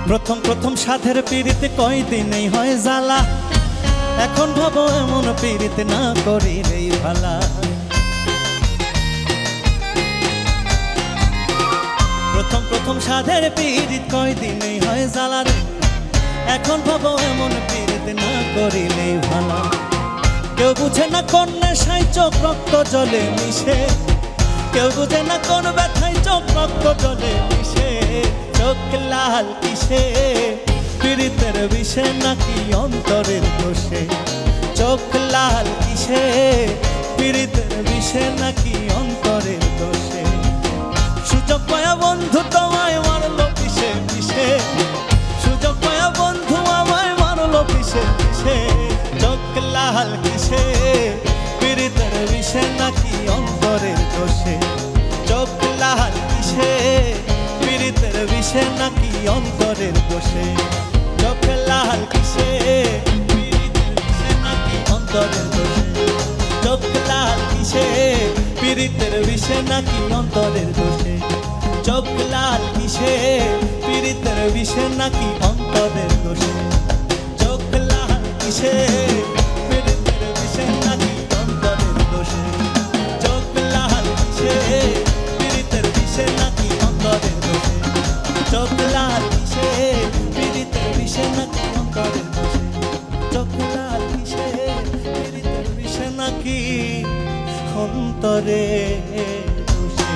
প্রথম প্রথম সাধের পীড়িতে কয়দিনেই হয় জ্বালা, এখন ভাবো এমন পীড়িতে না করিলেই ভালা। প্রথম প্রথম সাধের পীড়িত কয়দিনেই হয় জ্বালা রে, এখন ভাবো এমন পীড়িতে না করিলেই ভালা। কেউ বুঝে না কোন নেশায় চোখ রক্ত জলে মিশে, কেউ বুঝে না কোন ব্যথায় চোখ রক্ত জলে মিশে। চোখ লাল কিসে পীড়িতের বিষে নাকি অন্তরের দোষে, চোখ লাল কিসে পীড়িতের বিষে নাকি অন্তরের দোষে। সুযোগ পায়া বন্ধু তোমায় মারলো পিছে পিছে, সুযোগ পায়া বন্ধু আমায় মারলো পিছে পিছে। চোখ লাল কিসে পীড়িতের বিষে নাকি অন্তরের দোষে, চোখ লাল কিসে পীড়িতের বিষে নাকি অন্তরের দোষে। চোখ লাল কিসে পীড়িতের বিষে নাকি অন্তরের দোষে, চোখ লাল কিসে পীড়িতের বিষে নাকি অন্তরের দোষে। চোখ লাল কিসে পীড়িতের বিষে নাকি অন্তরের দোষে, চোখ লাল কিসে পীড়িতের বিষে নাকি অন্তরের দোষে। চোখ লাল কিসে পীড়িতের বিষে নাকি অন্তরের দোষে, চোখ লাল কিসে পীড়িতের বিষে নাকি অন্তরের দোষে। চোখ লাল কিসে পীড়িতের বিষে নাকি অন্তরের দোষে।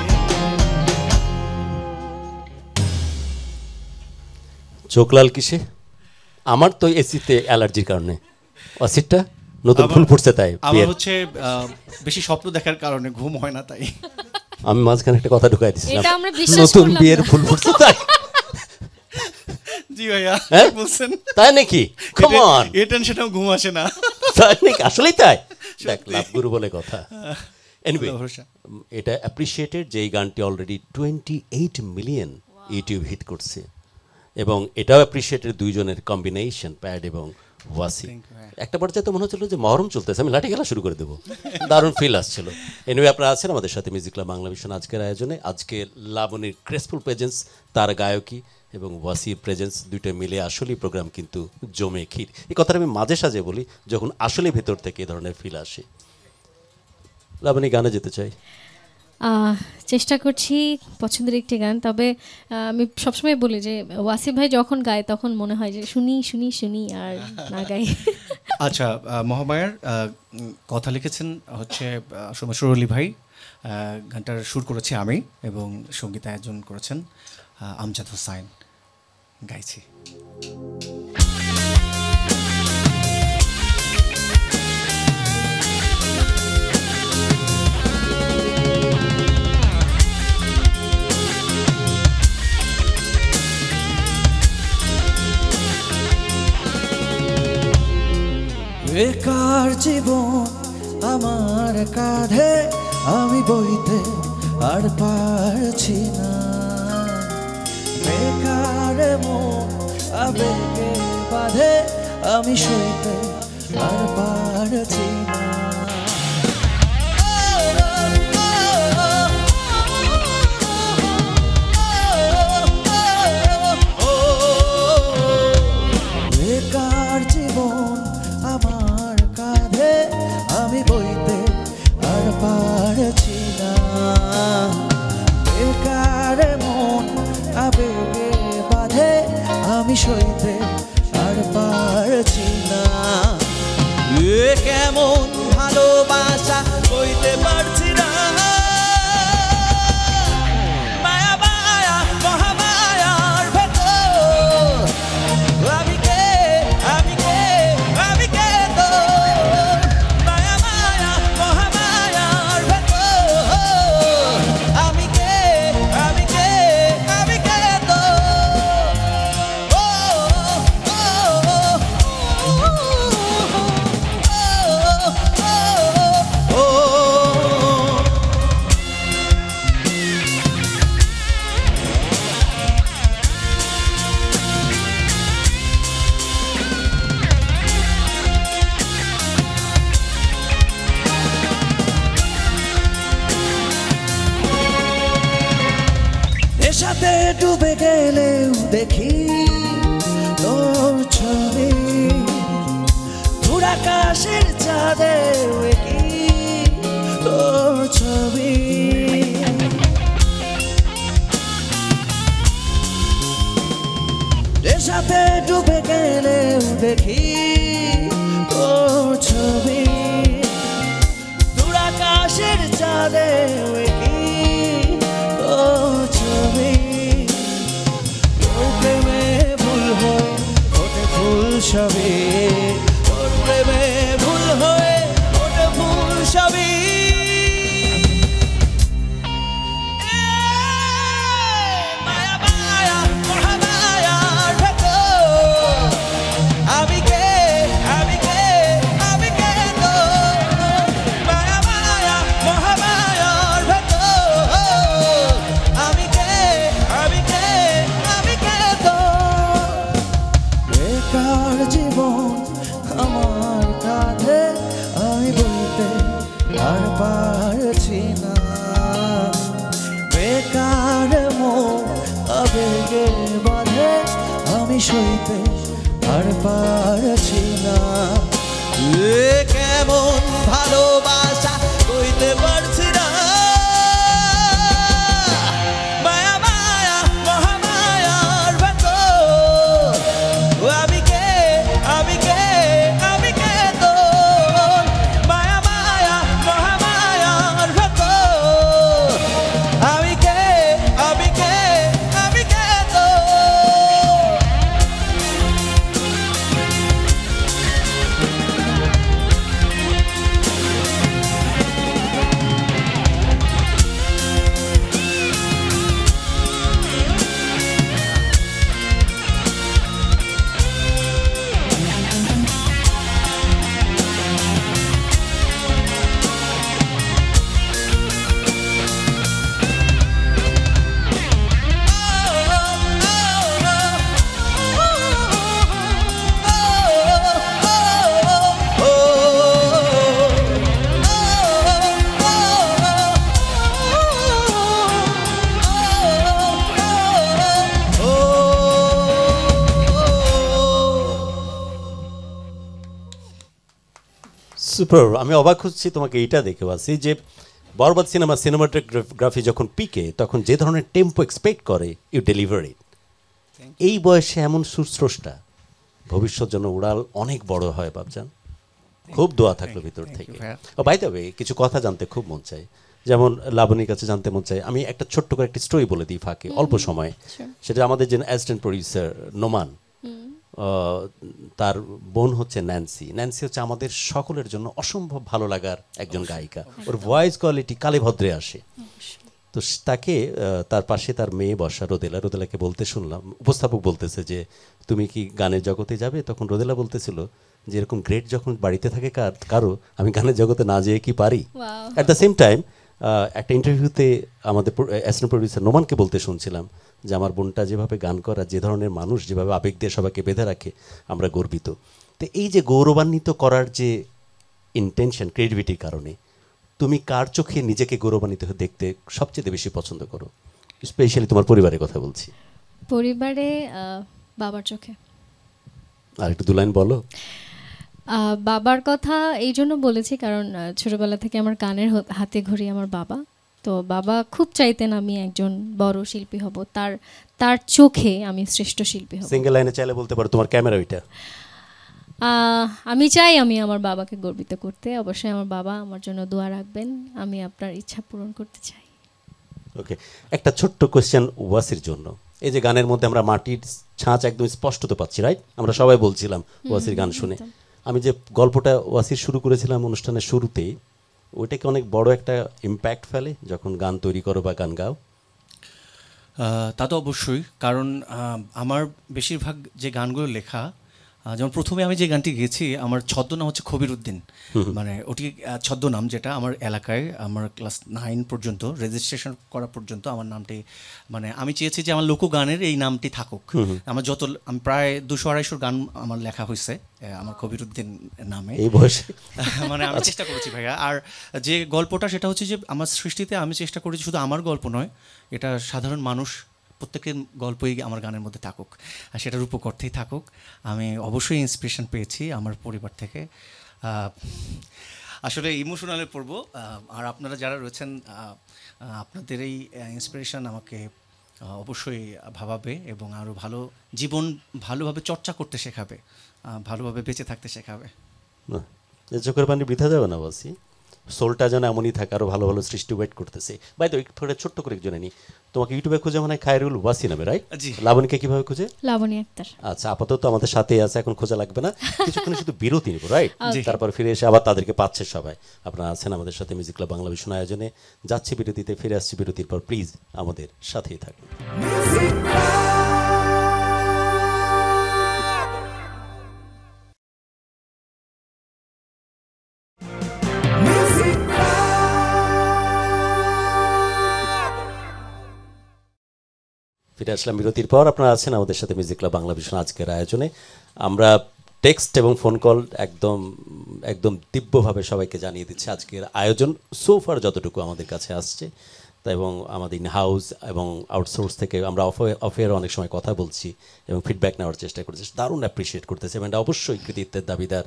চোখ লাল কিসে? আমার তো এসিতে অ্যালার্জির কারণে, অসিটটা নতুন ফুল ফুটছে তাই। আমার হচ্ছে বেশি স্বপ্ন দেখার কারণে ঘুম হয় না তাই। আমি মাঝখানে একটা কথা ঢুকাই দিছিলাম, এটা আমরা বিশ্বাস নতুন করলাম বিয়ের না। ফুল ফুটছে তাই। জি ভাইয়া হ্যাঁ? বলছেন তাই নাকি? কাম অন, এই টেনশনেও ঘুম আসে না। তাই নাকি? আসলেই তাই। দেখ, লাভ গুরু বলে কথা। এনিওয়ে, আল্লাহ ভরসা। এটা অ্যাপ্রিসিয়েটেড যে এই গানটি অলরেডি 28 মিলিয়ন ইউটিউব হিট করছে, এবং এটাও অ্যাপ্রিসিয়েটেড দুইজনের কম্বিনেশন, প্যাড এবং ওয়াসি। একটা পর্যায়ে তো মনে হচ্ছিল যে মহরম চলতেছে, আমি লাঠি খেলা শুরু করে দেবো, দারুণ ফিল আসছিল। এনিওয়ে, আপনারা আছেন আমাদের সাথে মিউজিক ক্লাব বাংলা ভিশন আজকের আয়োজনে। আজকে লাবণীর গ্রেসফুল প্রেজেন্স, তার গায়কী এবং ওয়াসির প্রেজেন্স দুইটা মিলে আসলেই প্রোগ্রাম কিন্তু জমে ক্ষীর। এই কথাটা আমি মাঝে সাঝে বলি যখন আসলে ভেতর থেকে এই ধরনের ফিল আসে। লাবণী, গানে যেতে চাই। চেষ্টা করছি পছন্দের একটি গান, তবে আমি সবসময় বলি যে ওয়াসিফ ভাই যখন গায় তখন মনে হয় যে শুনি শুনি শুনি আর না গাই। আচ্ছা, মহামায়ার কথা লিখেছেন হচ্ছে সুরলি ভাই, গানটার সুর করেছি আমি এবং সঙ্গীতায়োজন করেছেন আমজাদ হোসাইন। গাইছি। বেকার জীবন আমার কাঁধে, আমি বইতে আর পারছি না। বেকার মন আবেগে বাঁধে, আমি সইতে আর পারছি না। সইতে আর পারছি না। এ কেমন ভালোবাসা কইতে পারছি না। মায়া মায়া মহামায়ার ভেতর আমি কে আমি কে আমি কে তো। মায়া মায়া মহামায়ার ভেতর আমি কে আমি কে আমি কে তো। ও ও ও ও নেশাতে ডুবে গেলেও দেখি তোর ছবি। দূর আকাশের চাঁদে কি তোর ছবি। নেশাতে ডুবে গেলেও দেখি তোর ছবি। দূর আকাশের চাঁদে কি তোর ছবি। তোর প্রেমে ভুল হয়ে ওঠে ফুল সবই। তোর প্রেমে ভুল হয়ে ওঠে ফুল সবই। মায়া মায়া মহামায়ার ভেতর আমি কে আমি কে আমি কে তো। মায়া মায়া মহামায়ার ভেতর আমি কে আমি কে আমি কে তো। বেকার জীবন আমার কাঁধে আমি বইতে আর পারছি না। বেকার মন আবেগে বাঁধে আমি সইতে আর পারছি না। এ কেমন ভালোবাসা কইতে পারছি না। মায়া মায়া মহামায়ার ভেতর আমি কে আমি কে আমি কে তো। মায়া মায়া মহামায়ার ভেতর আমি কে আমি কে আমি কে তো। সুপার। আমি অবাক হচ্ছি তোমাকে এইটা দেখে বাসি যে বরবাদ সিনেমাটোগ্রাফি যখন পিকে তখন যে ধরনের টেম্পো এক্সপেক্ট করে ইউ ডেলিভার ইট। এই বয়সে এমন সুস্রষ্টা, ভবিষ্যৎ যেন উড়াল অনেক বড় হয় বাবজান। খুব দোয়া থাকলো ভিতর থেকে। ও বাই দ্য ওয়ে কিছু কথা জানতে খুব মন চাই, যেমন লাবণীর কাছে জানতে মন চাই। আমি একটা ছোট্ট করে একটা স্টোরি বলে দিই ফাঁকে অল্প সময়। সেটা আমাদের যে অ্যাসিস্ট্যান্ট প্রডিউসার নোমান, তার বোন হচ্ছে ন্যান্সি। ন্যান্সি হচ্ছে আমাদের সকলের জন্য অসম্ভব ভালো লাগার একজন গায়িকা। ওর ভয়েস কোয়ালিটি কালে ভদ্রে আসে। তো তাকে তার পাশে তার মেয়ে বসা রোদেলা। রোদেলাকে বলতে শুনলাম, উপস্থাপক বলতেছে যে তুমি কি গানের জগতে যাবে? তখন রোদেলা বলতেছিল যে এরকম গ্রেট যখন বাড়িতে থাকে কারো, আমি গানের জগতে না যেয়ে কি পারি? অ্যাট দ্য সেম টাইম একটা ইন্টারভিউতে আমাদের অ্যাসিস্ট্যান্ট প্রডিউসার নোমানকে বলতে শুনছিলাম যে আমার বোনটা যেভাবে গান করা, যে ধরনের মানুষ, যেভাবে আবেগ দিয়ে সবাইকে বেঁধে রাখে, আমরা গর্বিত। তো এই যে গৌরবান্বিত করার যে ইন্টেনশন, ক্রিয়েটিভিটির কারণে তুমি কার চোখে নিজেকে গৌরবান্বিত দেখতে সবচেয়ে বেশি পছন্দ করো? স্পেশালি তোমার পরিবারের কথা বলছি। পরিবারে বাবার চোখে। আর একটু দু লাইন বলো। বাবার কথা এই জন্য বলেছি কারণ ছোটবেলা থেকে আমার গানের হাতে ঘড়ি আমার বাবা। তো বাবা খুব চাইতেন আমি একজন বড় শিল্পী হব, তার তার চোখে আমি শ্রেষ্ঠ শিল্পী হব। সিঙ্গেল লাইনে চাইলে বলতে পারো তোমার ক্যামেরা ওইটা। আমি চাই আমি আমার বাবাকে গর্বিত করতে, অবশ্যই আমার বাবা আমার জন্য দোয়া রাখবেন, আমি আপনার ইচ্ছা পূরণ করতে চাই। ওকে, একটা ছোট্ট কোয়েশ্চেন ওয়াসির জন্য। এই যে গানের মধ্যে আমরা মাটির ছাঁচ একদম স্পষ্টত পাচ্ছি, রাইট? আমরা সবাই বলছিলাম ওয়াসির গান শুনে। আমি যে গল্পটা ওয়াসির শুরু করেছিলাম অনুষ্ঠানের শুরুতেই, ওইটাকে অনেক বড় একটা ইম্প্যাক্ট ফেলে যখন গান তৈরি করো বা গান গাও? তা তো অবশ্যই, কারণ আমার বেশিরভাগ যে গানগুলো লেখা, যেমন প্রথমে আমি যে গানটি গেয়েছি, আমার ছদ্মনাম হচ্ছে খবির উদ্দিন। মানে ওটি ছদ্মনাম, যেটা আমার এলাকায় আমার ক্লাস 9 পর্যন্ত রেজিস্ট্রেশন করা পর্যন্ত আমার নামটি, মানে আমি চেয়েছি যে আমার লোকগানের এই নামটি থাকুক। আমার আমি প্রায় 200-250 গান আমার লেখা হয়েছে আমার খবির উদ্দিন নামে এই বয়সে। মানে আমি চেষ্টা করেছি ভাইয়া। আর যে গল্পটা সেটা হচ্ছে যে আমার সৃষ্টিতে আমি চেষ্টা করেছি শুধু আমার গল্প নয়, এটা সাধারণ মানুষ প্রত্যেকের গল্পই আমার গানের মধ্যে থাকুক, আর সেটার উপকর্থেই থাকুক। আমি অবশ্যই ইন্সপিরেশন পেয়েছি আমার পরিবার থেকে। আসলে ইমোশনালে পড়বো, আর আপনারা যারা রয়েছেন আপনাদের এই ইন্সপিরেশন আমাকে অবশ্যই ভাবাবে এবং আরও ভালো জীবন ভালোভাবে চর্চা করতে শেখাবে, ভালোভাবে বেঁচে থাকতে শেখাবে। না, চোখের পানি বৃথা যাবে না বলছি, সোলটা যেন এমনই থাকে, আরও ভালো ভালো সৃষ্টি ওয়েট করতেছে। ভাই তো একটু ছোট্ট করে একজনে নি, তোমাকে ইউটিউবে খুঁজে মানে খায়রুল ওয়াসি নামে, রাইট? লাবণীকে কিভাবে খুঁজে? লাবণী আক্তার। আচ্ছা, আপাতত আমাদের সাথেই আছে, এখন খোঁজা লাগবে না, কিছুক্ষণ শুধু বিরতি নিব, রাইট? তারপর ফিরে এসে আবার তাদেরকে পাচ্ছে সবাই। আপনারা আছেন আমাদের সাথে মিউজিক ক্লাব বাংলা ভীষণ আয়োজনে। যাচ্ছি বিরতিতে, ফিরে আসছি বিরতির পর। প্লিজ আমাদের সাথেই থাকুন। ফিরে আসলাম বিরতির পর। আপনারা আছেন আমাদের সাথে মিউজিক ক্লাব বাংলা ভীষণ আজকের আয়োজনে। আমরা টেক্সট এবং ফোন কল একদম দিব্যভাবে সবাইকে জানিয়ে দিচ্ছি আজকের আয়োজন সোফার যতটুকু আমাদের কাছে আসছে, তা এবং আমাদের ইন হাউস এবং আউটসোর্স থেকে আমরা অফেয়ার অনেক সময় কথা বলছি এবং ফিডব্যাক নেওয়ার চেষ্টা করছি, দারুণ অ্যাপ্রিসিয়েট করতেছে। এবং এটা অবশ্যই কৃতিত্বের দাবিদার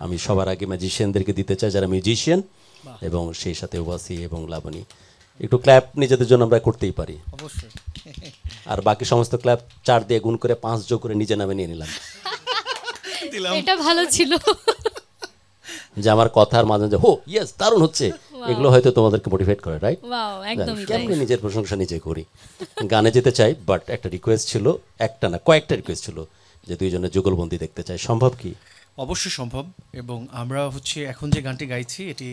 আমি সবার আগে ম্যাজিশিয়ানদেরকে দিতে চাই, যারা মিউজিশিয়ান, এবং সেই সাথে ওয়াসি এবং লাবণী। একটু ক্ল্যাপ নিজেদের জন্য আমরা করতেই পারি অবশ্যই। আর বাকি সমস্ত ক্ল্যাপ 4 দিয়ে গুণ করে 5 যোগ করে নিজে নামে নিয়ে নিলাম। এটা ভালো ছিল যে আমার কথার মাঝে যে হো ইয়েস দারুণ হচ্ছে, এগুলো হয়তো তোমাদেরকে মোটিভেট করে, রাইট? ওয়াও, একদমই তাই। কেমন নিজের প্রশংসা নিজে করি। গানে যেতে চাই, বাট একটা রিকোয়েস্ট ছিল, একটা না কয়েকটা রিকোয়েস্ট ছিল যে দুইজনের যুগলবন্দি দেখতে চাই। সম্ভব কি? অবশ্যই সম্ভব। এবং আমরা হচ্ছে এখন যে গানটি গাইছি, এটি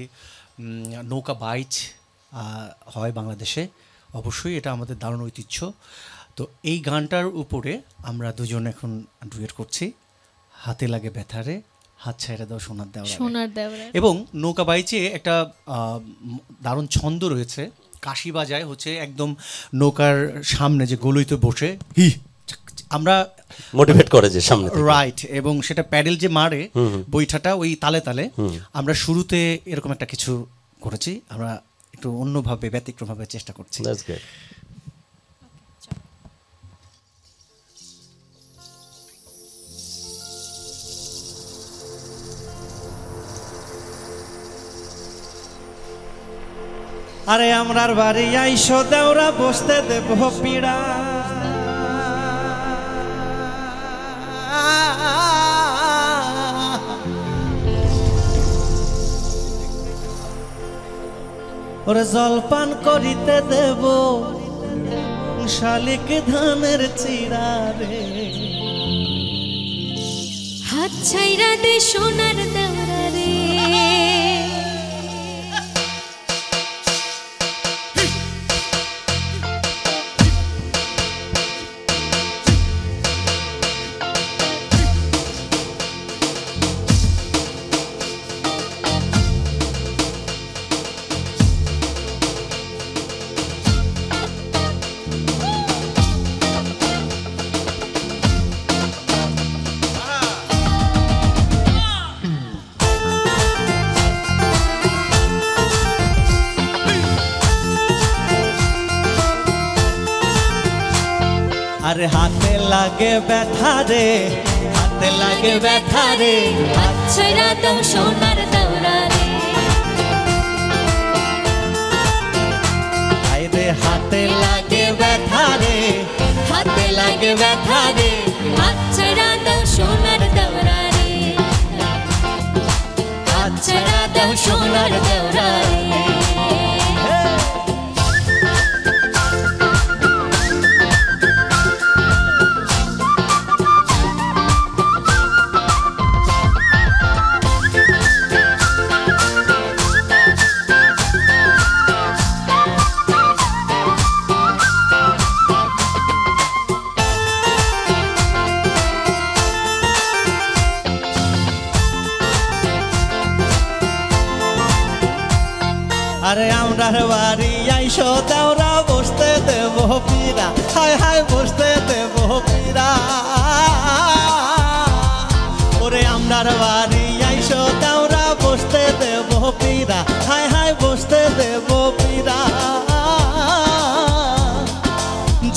নৌকা বাইচ হয় বাংলাদেশে, অবশ্যই এটা আমাদের দারুণ ঐতিহ্য। তো এই গানটার উপরে আমরা দুজন এখন ডুয়েট করছি, হাতে লাগে ব্যথারে হাত ছাইড়া দাও সোনার দেওয়া। এবং নৌকা বাইচে একটা দারুণ ছন্দ রয়েছে, কাশি বাজায় হচ্ছে একদম নৌকার সামনে যে গলইতে বসে হি আমরা মোটিভেট করে যে সামনে, রাইট। এবং সেটা প্যাডেল যে মারে বৈঠাটা ওই তালে তালে আমরা শুরুতে এরকম একটা কিছু করেছি, আমরা একটু অন্যভাবে ব্যতিক্রমভাবে চেষ্টা করছি। আরে আমরার বাড়ি আইসো দেওরা বসতে দেব পিড়া, ওরে জলপান করিতে দেব শালিক ধানের চিড়া রে, হাত ছাইরা দে সোনার দেওরা রে, আরে হাতে লাগে ব্যথা রে, হাতে লাগে ব্যথা রে, হাত ছাইরা দাও সোনার দেওরা রে, হাতে লাগে ব্যথা রে, হাতে লাগে ব্যথা রে, হাত ছাড়া দাও সোনার দেওরা রে, হাত ছাড়া দাও সোনার দেওরা রে। আরে আমরার বাড়ি আইসো দেওরা বসতে দেব পীরা, হায় হায় বসতে দেব পীরা। ওরে আমরার বাড়ি আইসো দেওরা বসতে দেব পীরা, হায় হায় বসতে দেব পীরা।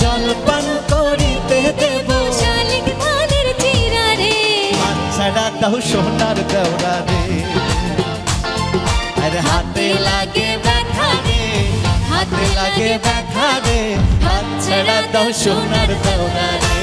জলপান করিতে দেব শালিক ধানের চিরা রে, হাত ছাড়া দাও সোনার দেওরা রে। আরে হাতে লাগে ব্যথা রে, হাতে লাগে ব্যথা রে, হাত ছাড়া দাও সোনার দেওরা রে।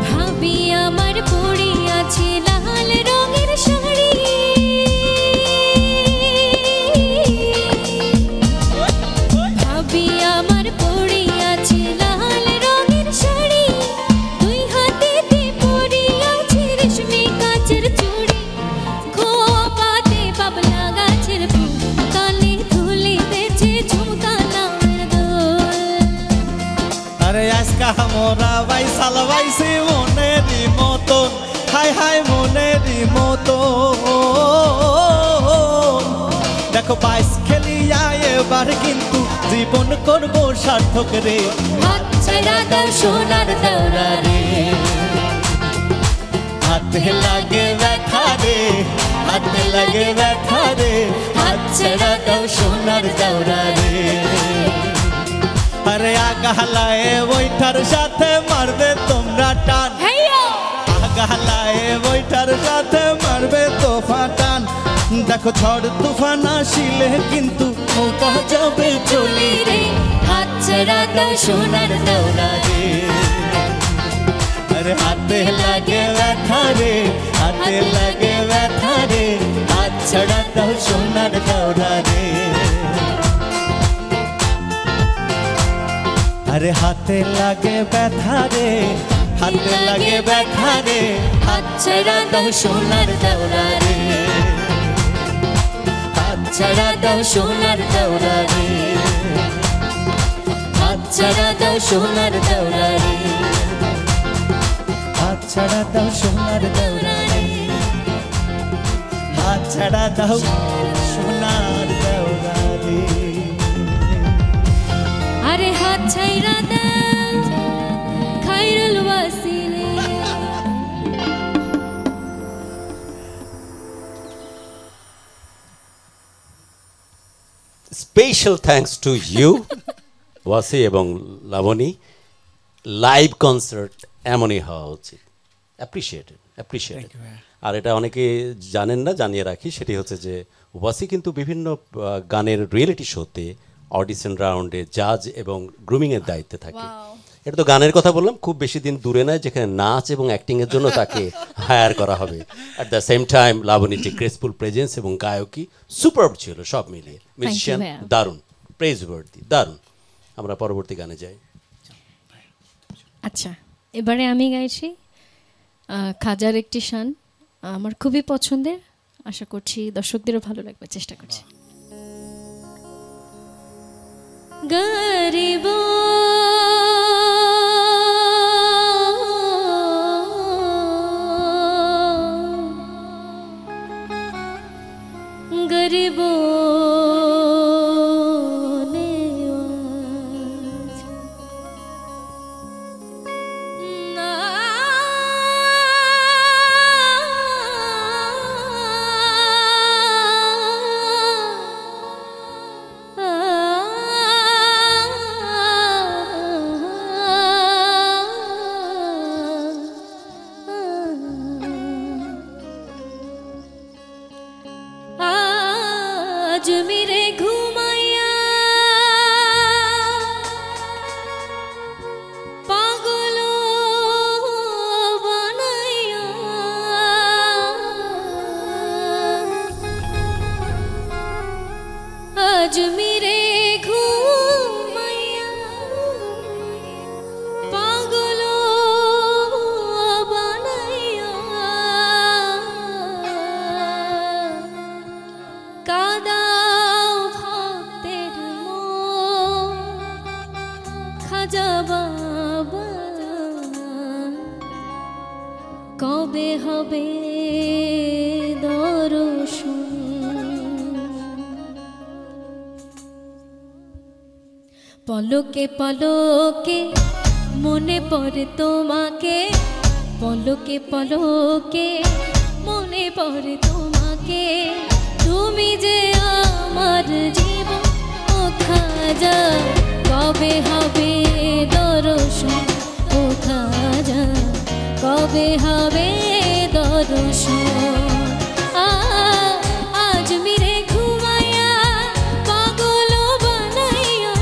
ভাবি আমার পড়িয়াছে লাল রঙের শাড়ি, ভাবি আমার পড়িয়াছে লাল রঙের শাড়ি, দুই হাতেতে পড়িয়াছে রেশমি কাচের চুড়ি, খোপাতে বাবলা গাছের ফুল, কানে ধুলিতেছে ঝুমকা নামের দোল। আরে আজকা মোরা বাইসাল বাইসি মনেরই মতন, হায় হায় মনেরই মতন। দেখো বাইস খেলিয়া এবার কিন্তু জীবন করবো সার্থক রে, হাত ছাড়া দাও সোনার দেওরা রে, হাতে লাগে ব্যথা রে, হাতে লাগে ব্যথা রে, হাত ছেড়া দাও সোনার দেওরা রে। আরে আগালায় বৈঠার সাথে মারবে তোমরা টান, আগালায় বৈঠার সাথে মারবে তোফা টান। দেখো ঝড় তুফান আসিলে কিন্তু নৌকা যাবে চলি রে, হাত ছাড়া দাও সোনার দেওরা রে, আরে হাতে লাগে ব্যথা রে, হাতে লাগে ব্যথা রে, হাত ছাড়া দাও সোনার দেওরা রে। আরে হাতে লাগে ব্যথা রে, হাতে লাগে ব্যথা রে, হাত ছাড়া দাও সোনার দেওরা রে, হাত ছাড়া দাও সোনার দেওরা রে, হাত ছাড়া দাও সোনার দেওরা রে, হাত ছাড়া দাও সোনার দেওরা রে, হাত ছাড়া দাও সোনার দেওরা রে। আরে হাত ছাইরা দাও খাইরুল ওয়াসিলে। Special thanks to you Wasi এবং লাবণী। লাইভ কনসার্ট এমনই হওয়া উচিত। Appreciated appreciated. আর এটা অনেকে জানেন না, জানিয়ে রাখি, সেটি হচ্ছে যে ওয়াসি কিন্তু বিভিন্ন গানের রিয়েলিটি শোতে অডিশন রাউন্ডে জাজ এবং গ্রুমিংয়ের দায়িত্বে থাকে। এটা তো গানের কথা বললাম, খুব বেশি দিন দূরে নয় যেখানে নাচ এবং অ্যাক্টিংয়ের জন্য তাকে হায়ার করা হবে। অ্যাট দ্য সেম টাইম লাবণীর যে গ্রেসফুল প্রেজেন্স এবং গায়কী সুপারব ছিল সব মিলিয়ে। মিউজিশিয়ান দারুণ, প্রেজ ওয়ার্দি, দারুণ। আমরা পরবর্তী গানে যাই। আচ্ছা, এবারে আমি গাইছি খাজার একটি শান, আমার খুবই পছন্দের, আশা করছি দর্শকদেরও ভালো লাগবে, চেষ্টা করছি। গরিব গরিব কবে হবে দর্শন পলকে পলকে মনে পড়ে তোমাকে পলকে পলকে মনে পড়ে তোমাকে তুমি যে আমার জীবন ও খাজা কবে হবে দর্শন ও খাজা কবে হবে দর্শন আজ মিরে ঘুমাইয়া পাগল বানাইয়া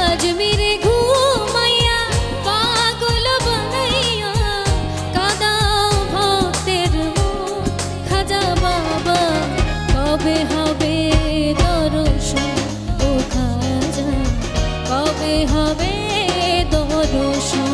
আজ মিরে ঘুমাইয়া পাগল বানাইয়া কাদাও ভক্তের মন খাজা বাবা কবে হবে দর্শন ও খাজা কবে হবে দর্শন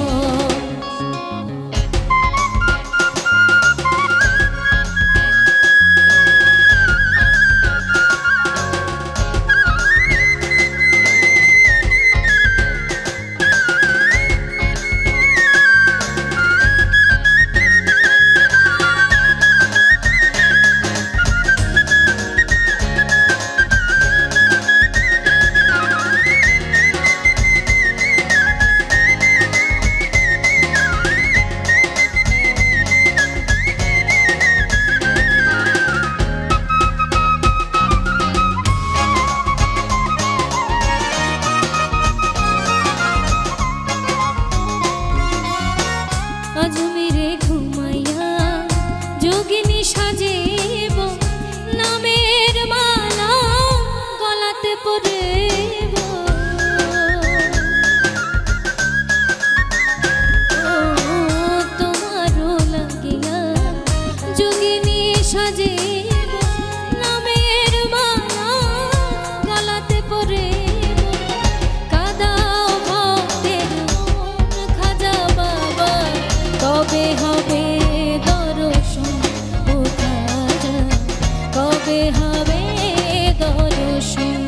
আজমিরে ঘুমাইয়া যোগিনী সাজেব নামের মালা গলাতে পরেব তোমারও লাগিয়া যোগিনী সাজেব নামের মালা গলাতে পরেব কাদাও ভক্তের মন খাজা বাবা কবে হবে দর্শন ও খাজা কবে হবে দর্শন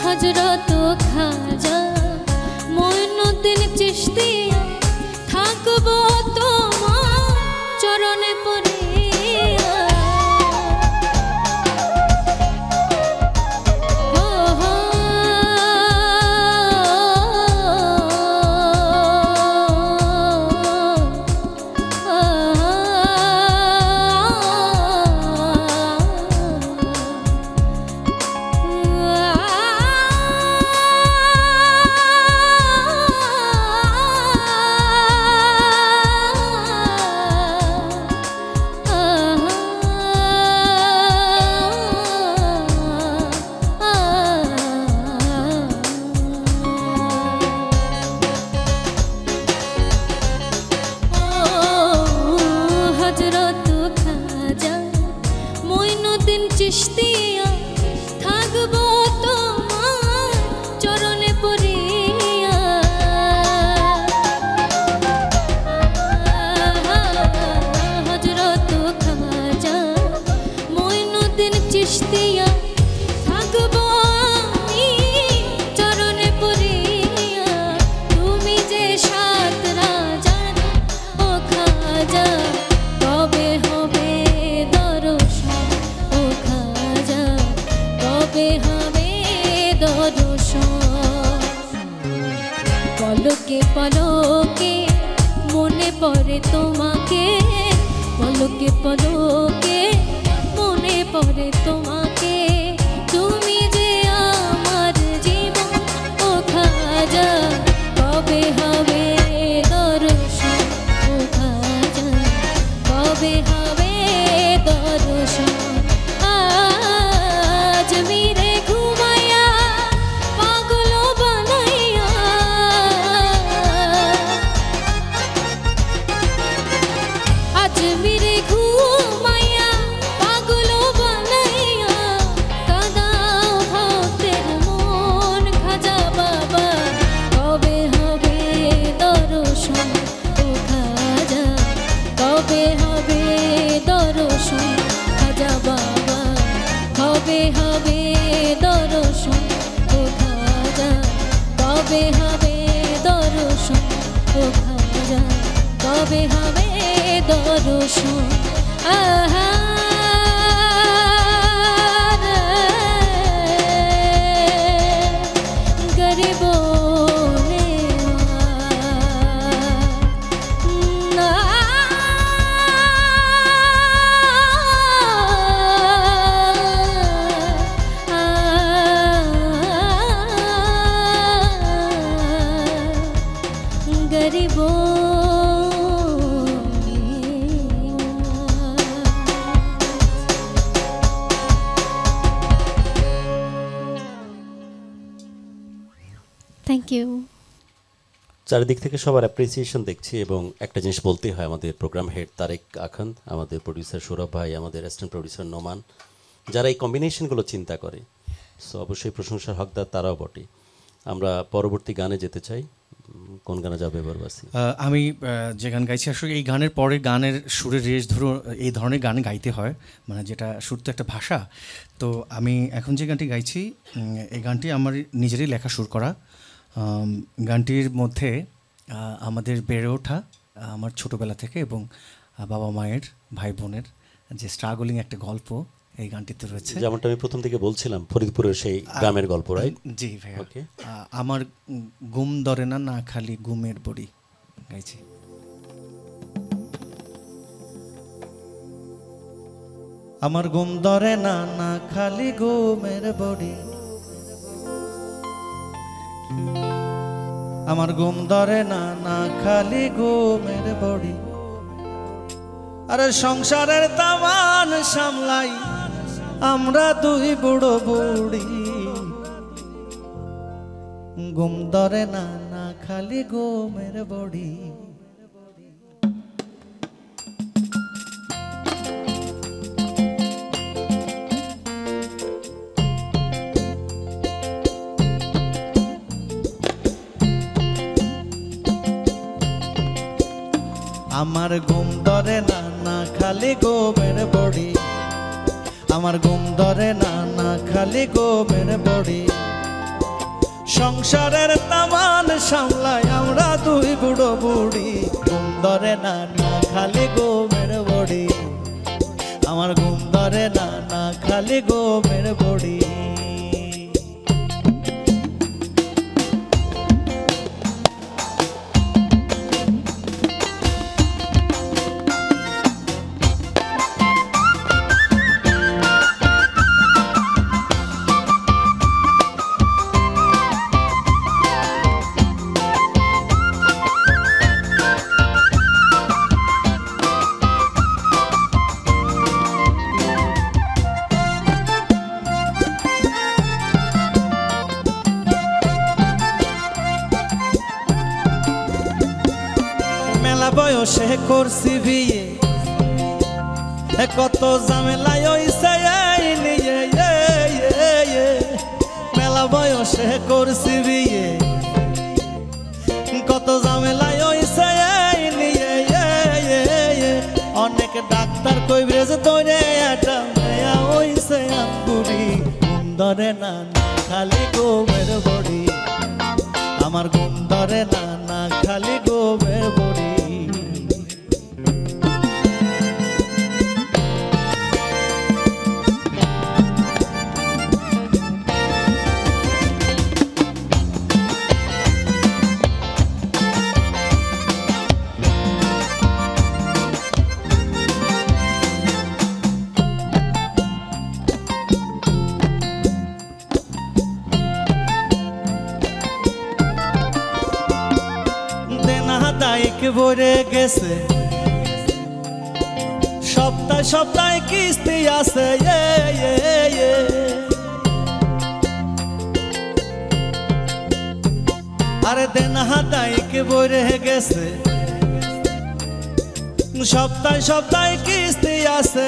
হযরত খাজা মঈনুদ্দিন চিশতিয়া থাকবো তোমার চরণে পড়িয়া হযরত খাজা মঈনুদ্দিন চিশতিয়া থাকবো তোমার চরণে পড়িয়া হযরত খাজা মঈনুদ্দিন চিশতিয়া থাকবো আমি চরণে পড়িয়া তুমি যে সাত রাজার ও খাজা কবে হবে দর্শন ও খাজা কবে হবে দর্শন পলকে পলকে মনে পড়ে তোমাকে পলকে পলকে মনে পড়ে তোমাকে তুমি যে আমার জীবন ও খাজা কবে হবে দর্শন ও খাজা কবে হবে দর্শন আজ মিরে ঘুমাইয়া পাগল বানাইয়া সুর আহা গরিব থ্যাংক ইউ। চারিদিক থেকে সবার অ্যাপ্রিসিয়েশন দেখছি এবং একটা জিনিস বলতেই হয়, আমাদের প্রোগ্রাম হেড তারেক আখান, আমাদের প্রডিউসার সৌরভ ভাই, আমাদের অ্যাসিস্ট্যান্ট প্রডিউসার নোমান, যারা এই কম্বিনেশনগুলো চিন্তা করে, সো অবশ্যই প্রশংসার হকদার তারাও বটে। আমরা পরবর্তী গানে যেতে চাই। কোন গানে যাবে এবার বাসি? আমি যে গান গাইছি আসলে এই গানের পরে গানের সুরের রেশ ধরো এই ধরনের গান গাইতে হয়, মানে যেটা সুর তো একটা ভাষা। তো আমি এখন যে গানটি গাইছি এই গানটি আমার নিজেরই লেখা সুর করা। গানটির মধ্যে আমাদের বেড়ে ওঠা আমার ছোটোবেলা থেকে এবং বাবা মায়ের ভাই বোনের যে স্ট্রাগলিং একটা গল্প এই গানটিতে রয়েছে। যেমনটা আমি প্রথম থেকে বলছিলাম, ফরিদপুরের সেই গ্রামের গল্প, রাইট? জি ভাই। ওকে। আমার গুম ধরে না, না খালি গুমের বড়ি গাইছি। আমার ঘুম ধরে না, না খালি ঘুমের বড়ি, আমার ঘুম ধরে না, না খালি ঘুমের বড়ি, আরে সংসারের তামান সামলাই আমরা দুই বুড়ো বুড়ি, ঘুম ধরে না, না খালি ঘুমের বড়ি। আমার ঘুম ধরে না, না খালি ঘুমের বড়ি, আমার ঘুম ধরে না, না খালি ঘুমের বড়ি, সংসারের তামান সামলাই আমরা দুই বুড়ো বুড়ি, ঘুম ধরে না, না খালি ঘুমের বড়ি, আমার ঘুম ধরে না, না খালি ঘুমের বড়ি। বয়সে করছি বিয়ে, কত ঝামেলায় হইছে এই নিয়ে, মেলা বয়সে করছি বিয়ে, কত ঝামেলায় হইছে এই নিয়ে, অনেক ডাক্তার কইবে যে তোরে এটা মেয়া হইছে আঙ্গুরি, ঘুম ধরে না, না খালি ঘুমের বড়ি, আমার ঘুম ধরে না, না খালি ঘুমের বড়ি। ভরে গেছে সপ্তাহে সপ্তাহে কিস্তি আছে, আরে দেনা হাদাইকে ভরে গেছে সপ্তাহে সপ্তাহে কিস্তি আছে,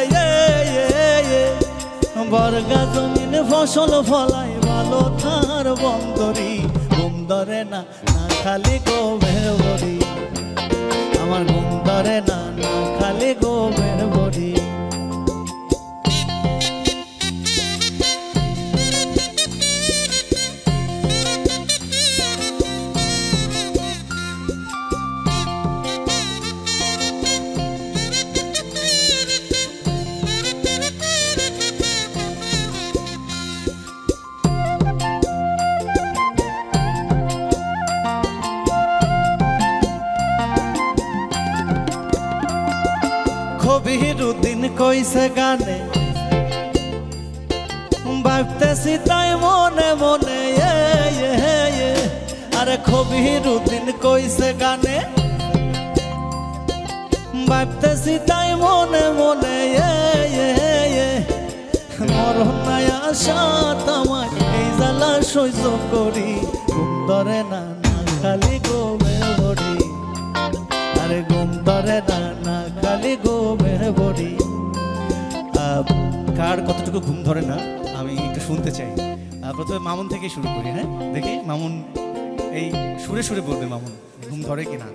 বর্গা জমিনে ফসল ফলাই ভালো তার বন্দরি, ঘুম ধরে না, না খালি ঘুমের বড়ি, আমার ঘুম ধরে না, না খালি ঘুমের বড়ি। কবিরুদ্দিন কইছে গানে ভাবতেছি তাই মনে মনে আরে কবিরুদ্দিন কইছে গানে ভাবতেছি তাই মনে মনে মরণ নাই আশা তামার এই জ্বালা সহ্য করি ঘুম ধরে না না খালি গোমের বড়ি আরে ঘুম ধরে না না খালি গোমের বড়ি কার কতটুকু ঘুম ধরে না আমি একটু শুনতে চাই। প্রথমে মামুন থেকে শুরু করি। হ্যাঁ, দেখি মামুন এই সুরে সুরে বলবে মামুন ঘুম ধরে কিনা।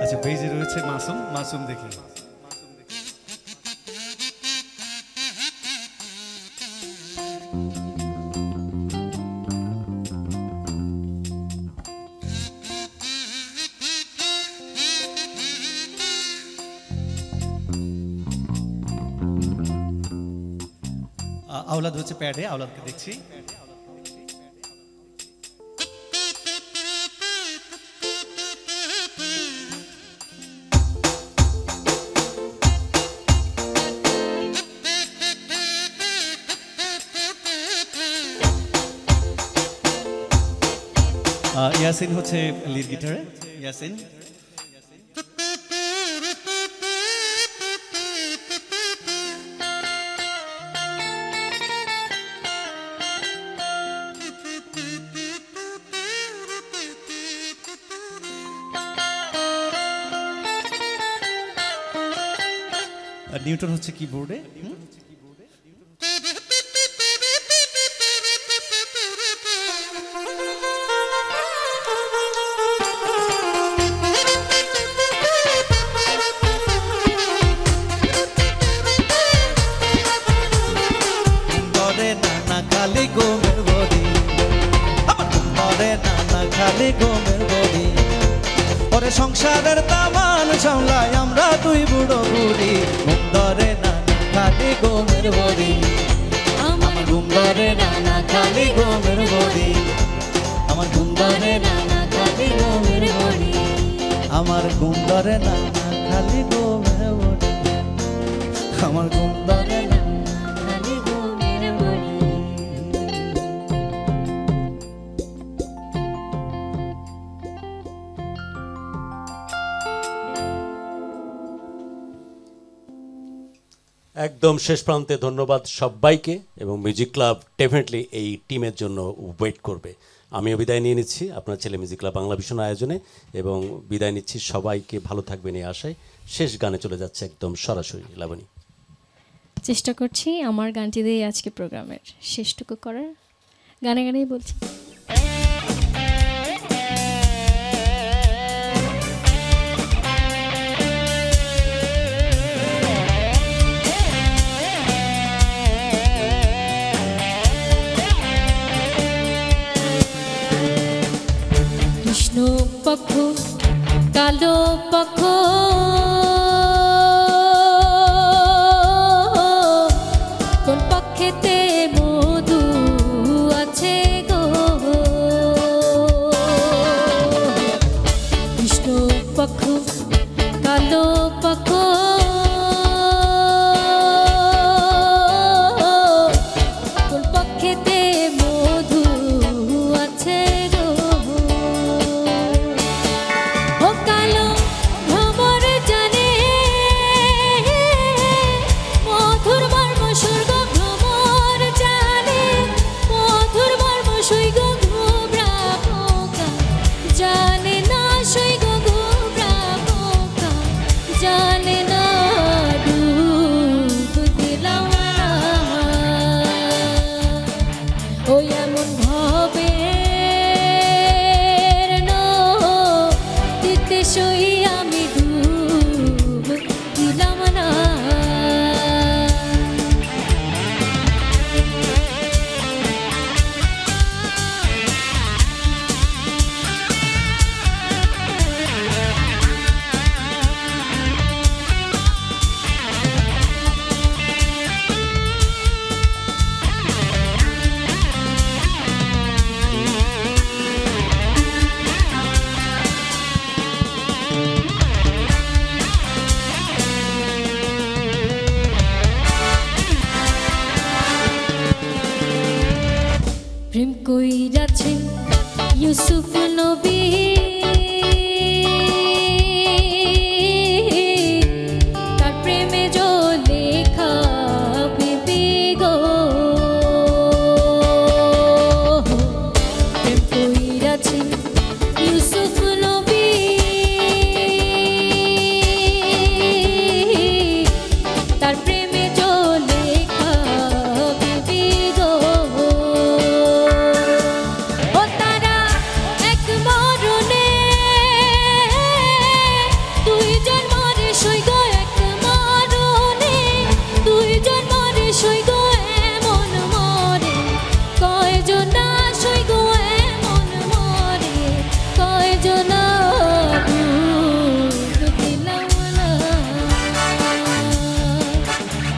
আচ্ছা, বেজে রয়েছে মাসুম। মাসুম দেখি। আওলাদ হচ্ছে প্যাডে, আওলাদকে দেখছি। ইয়াসিন হচ্ছে লিড গিটারে। ইয়াসিন নিউটন হচ্ছে কিবোর্ডে। সংসারের তামান সামলাই আমরা দুই বুড়ো বুড়ি ঘুম ধরে না খালি গোমের বড়ি আমার ঘুম ধরে না খালি গোমের বড়ি আমার ঘুম ধরে না খালি গোমের বড়ি আমার ঘুম ধরে না খালি গোমের বড়ি আমার ঘুম ধরে না খালি গোমের বড়ি। একদম শেষ প্রান্তে ধন্যবাদ সবাইকে, এবং মিউজিক ক্লাব ডেফিনেটলি এই টিমের জন্য ওয়েট করবে। আমিও বিদায় নিয়ে নিচ্ছি আপনার ছেলে মিউজিক ক্লাব বাংলা ভীষণ আয়োজনে, এবং বিদায় নিচ্ছি সবাইকে ভালো থাকবেন এই আশায়। শেষ গানে চলে যাচ্ছে একদম সরাসরি লাবণী। চেষ্টা করছি আমার গানটি দিয়ে আজকে প্রোগ্রামের শেষটুকু করার। গানে গানেই বলছি। কৃষ্ণ পক্ষ কালো পক্ষ কোন পক্ষেতে মধু আছে গো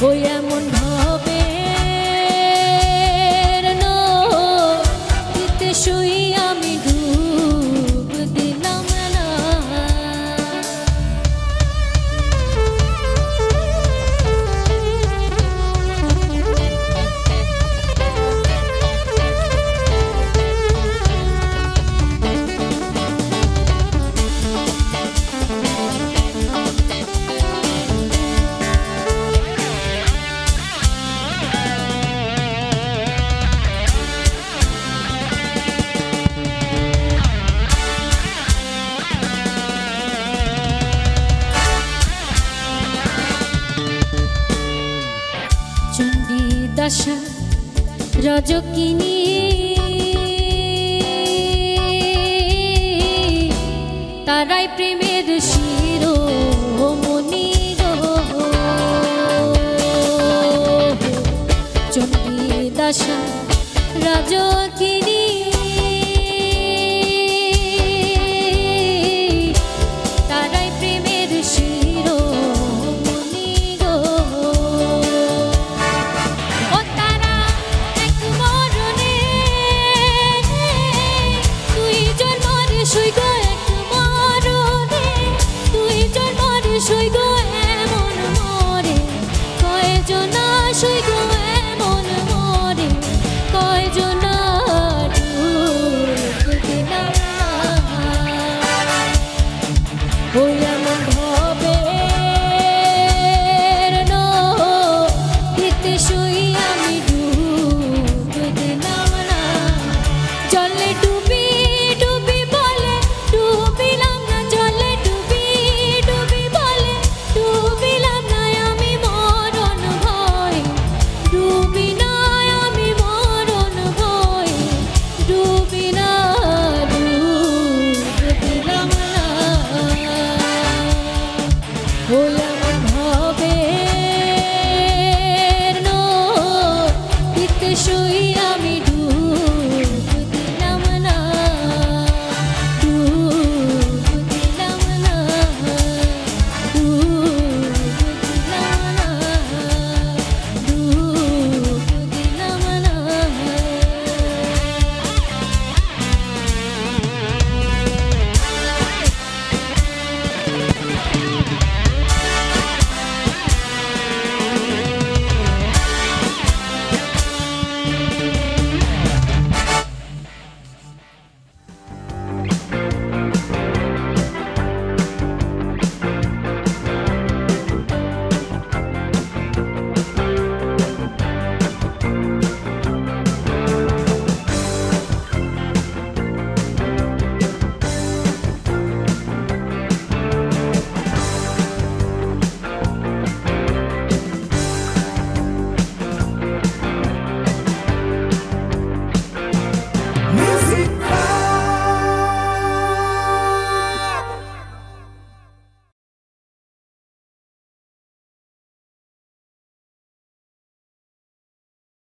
ওই এমন ভাবে নদীতে শুই আমি ডুব দিলাম না। চণ্ডীদাসা রজকিনী তারাই প্রেমের শিরোমণি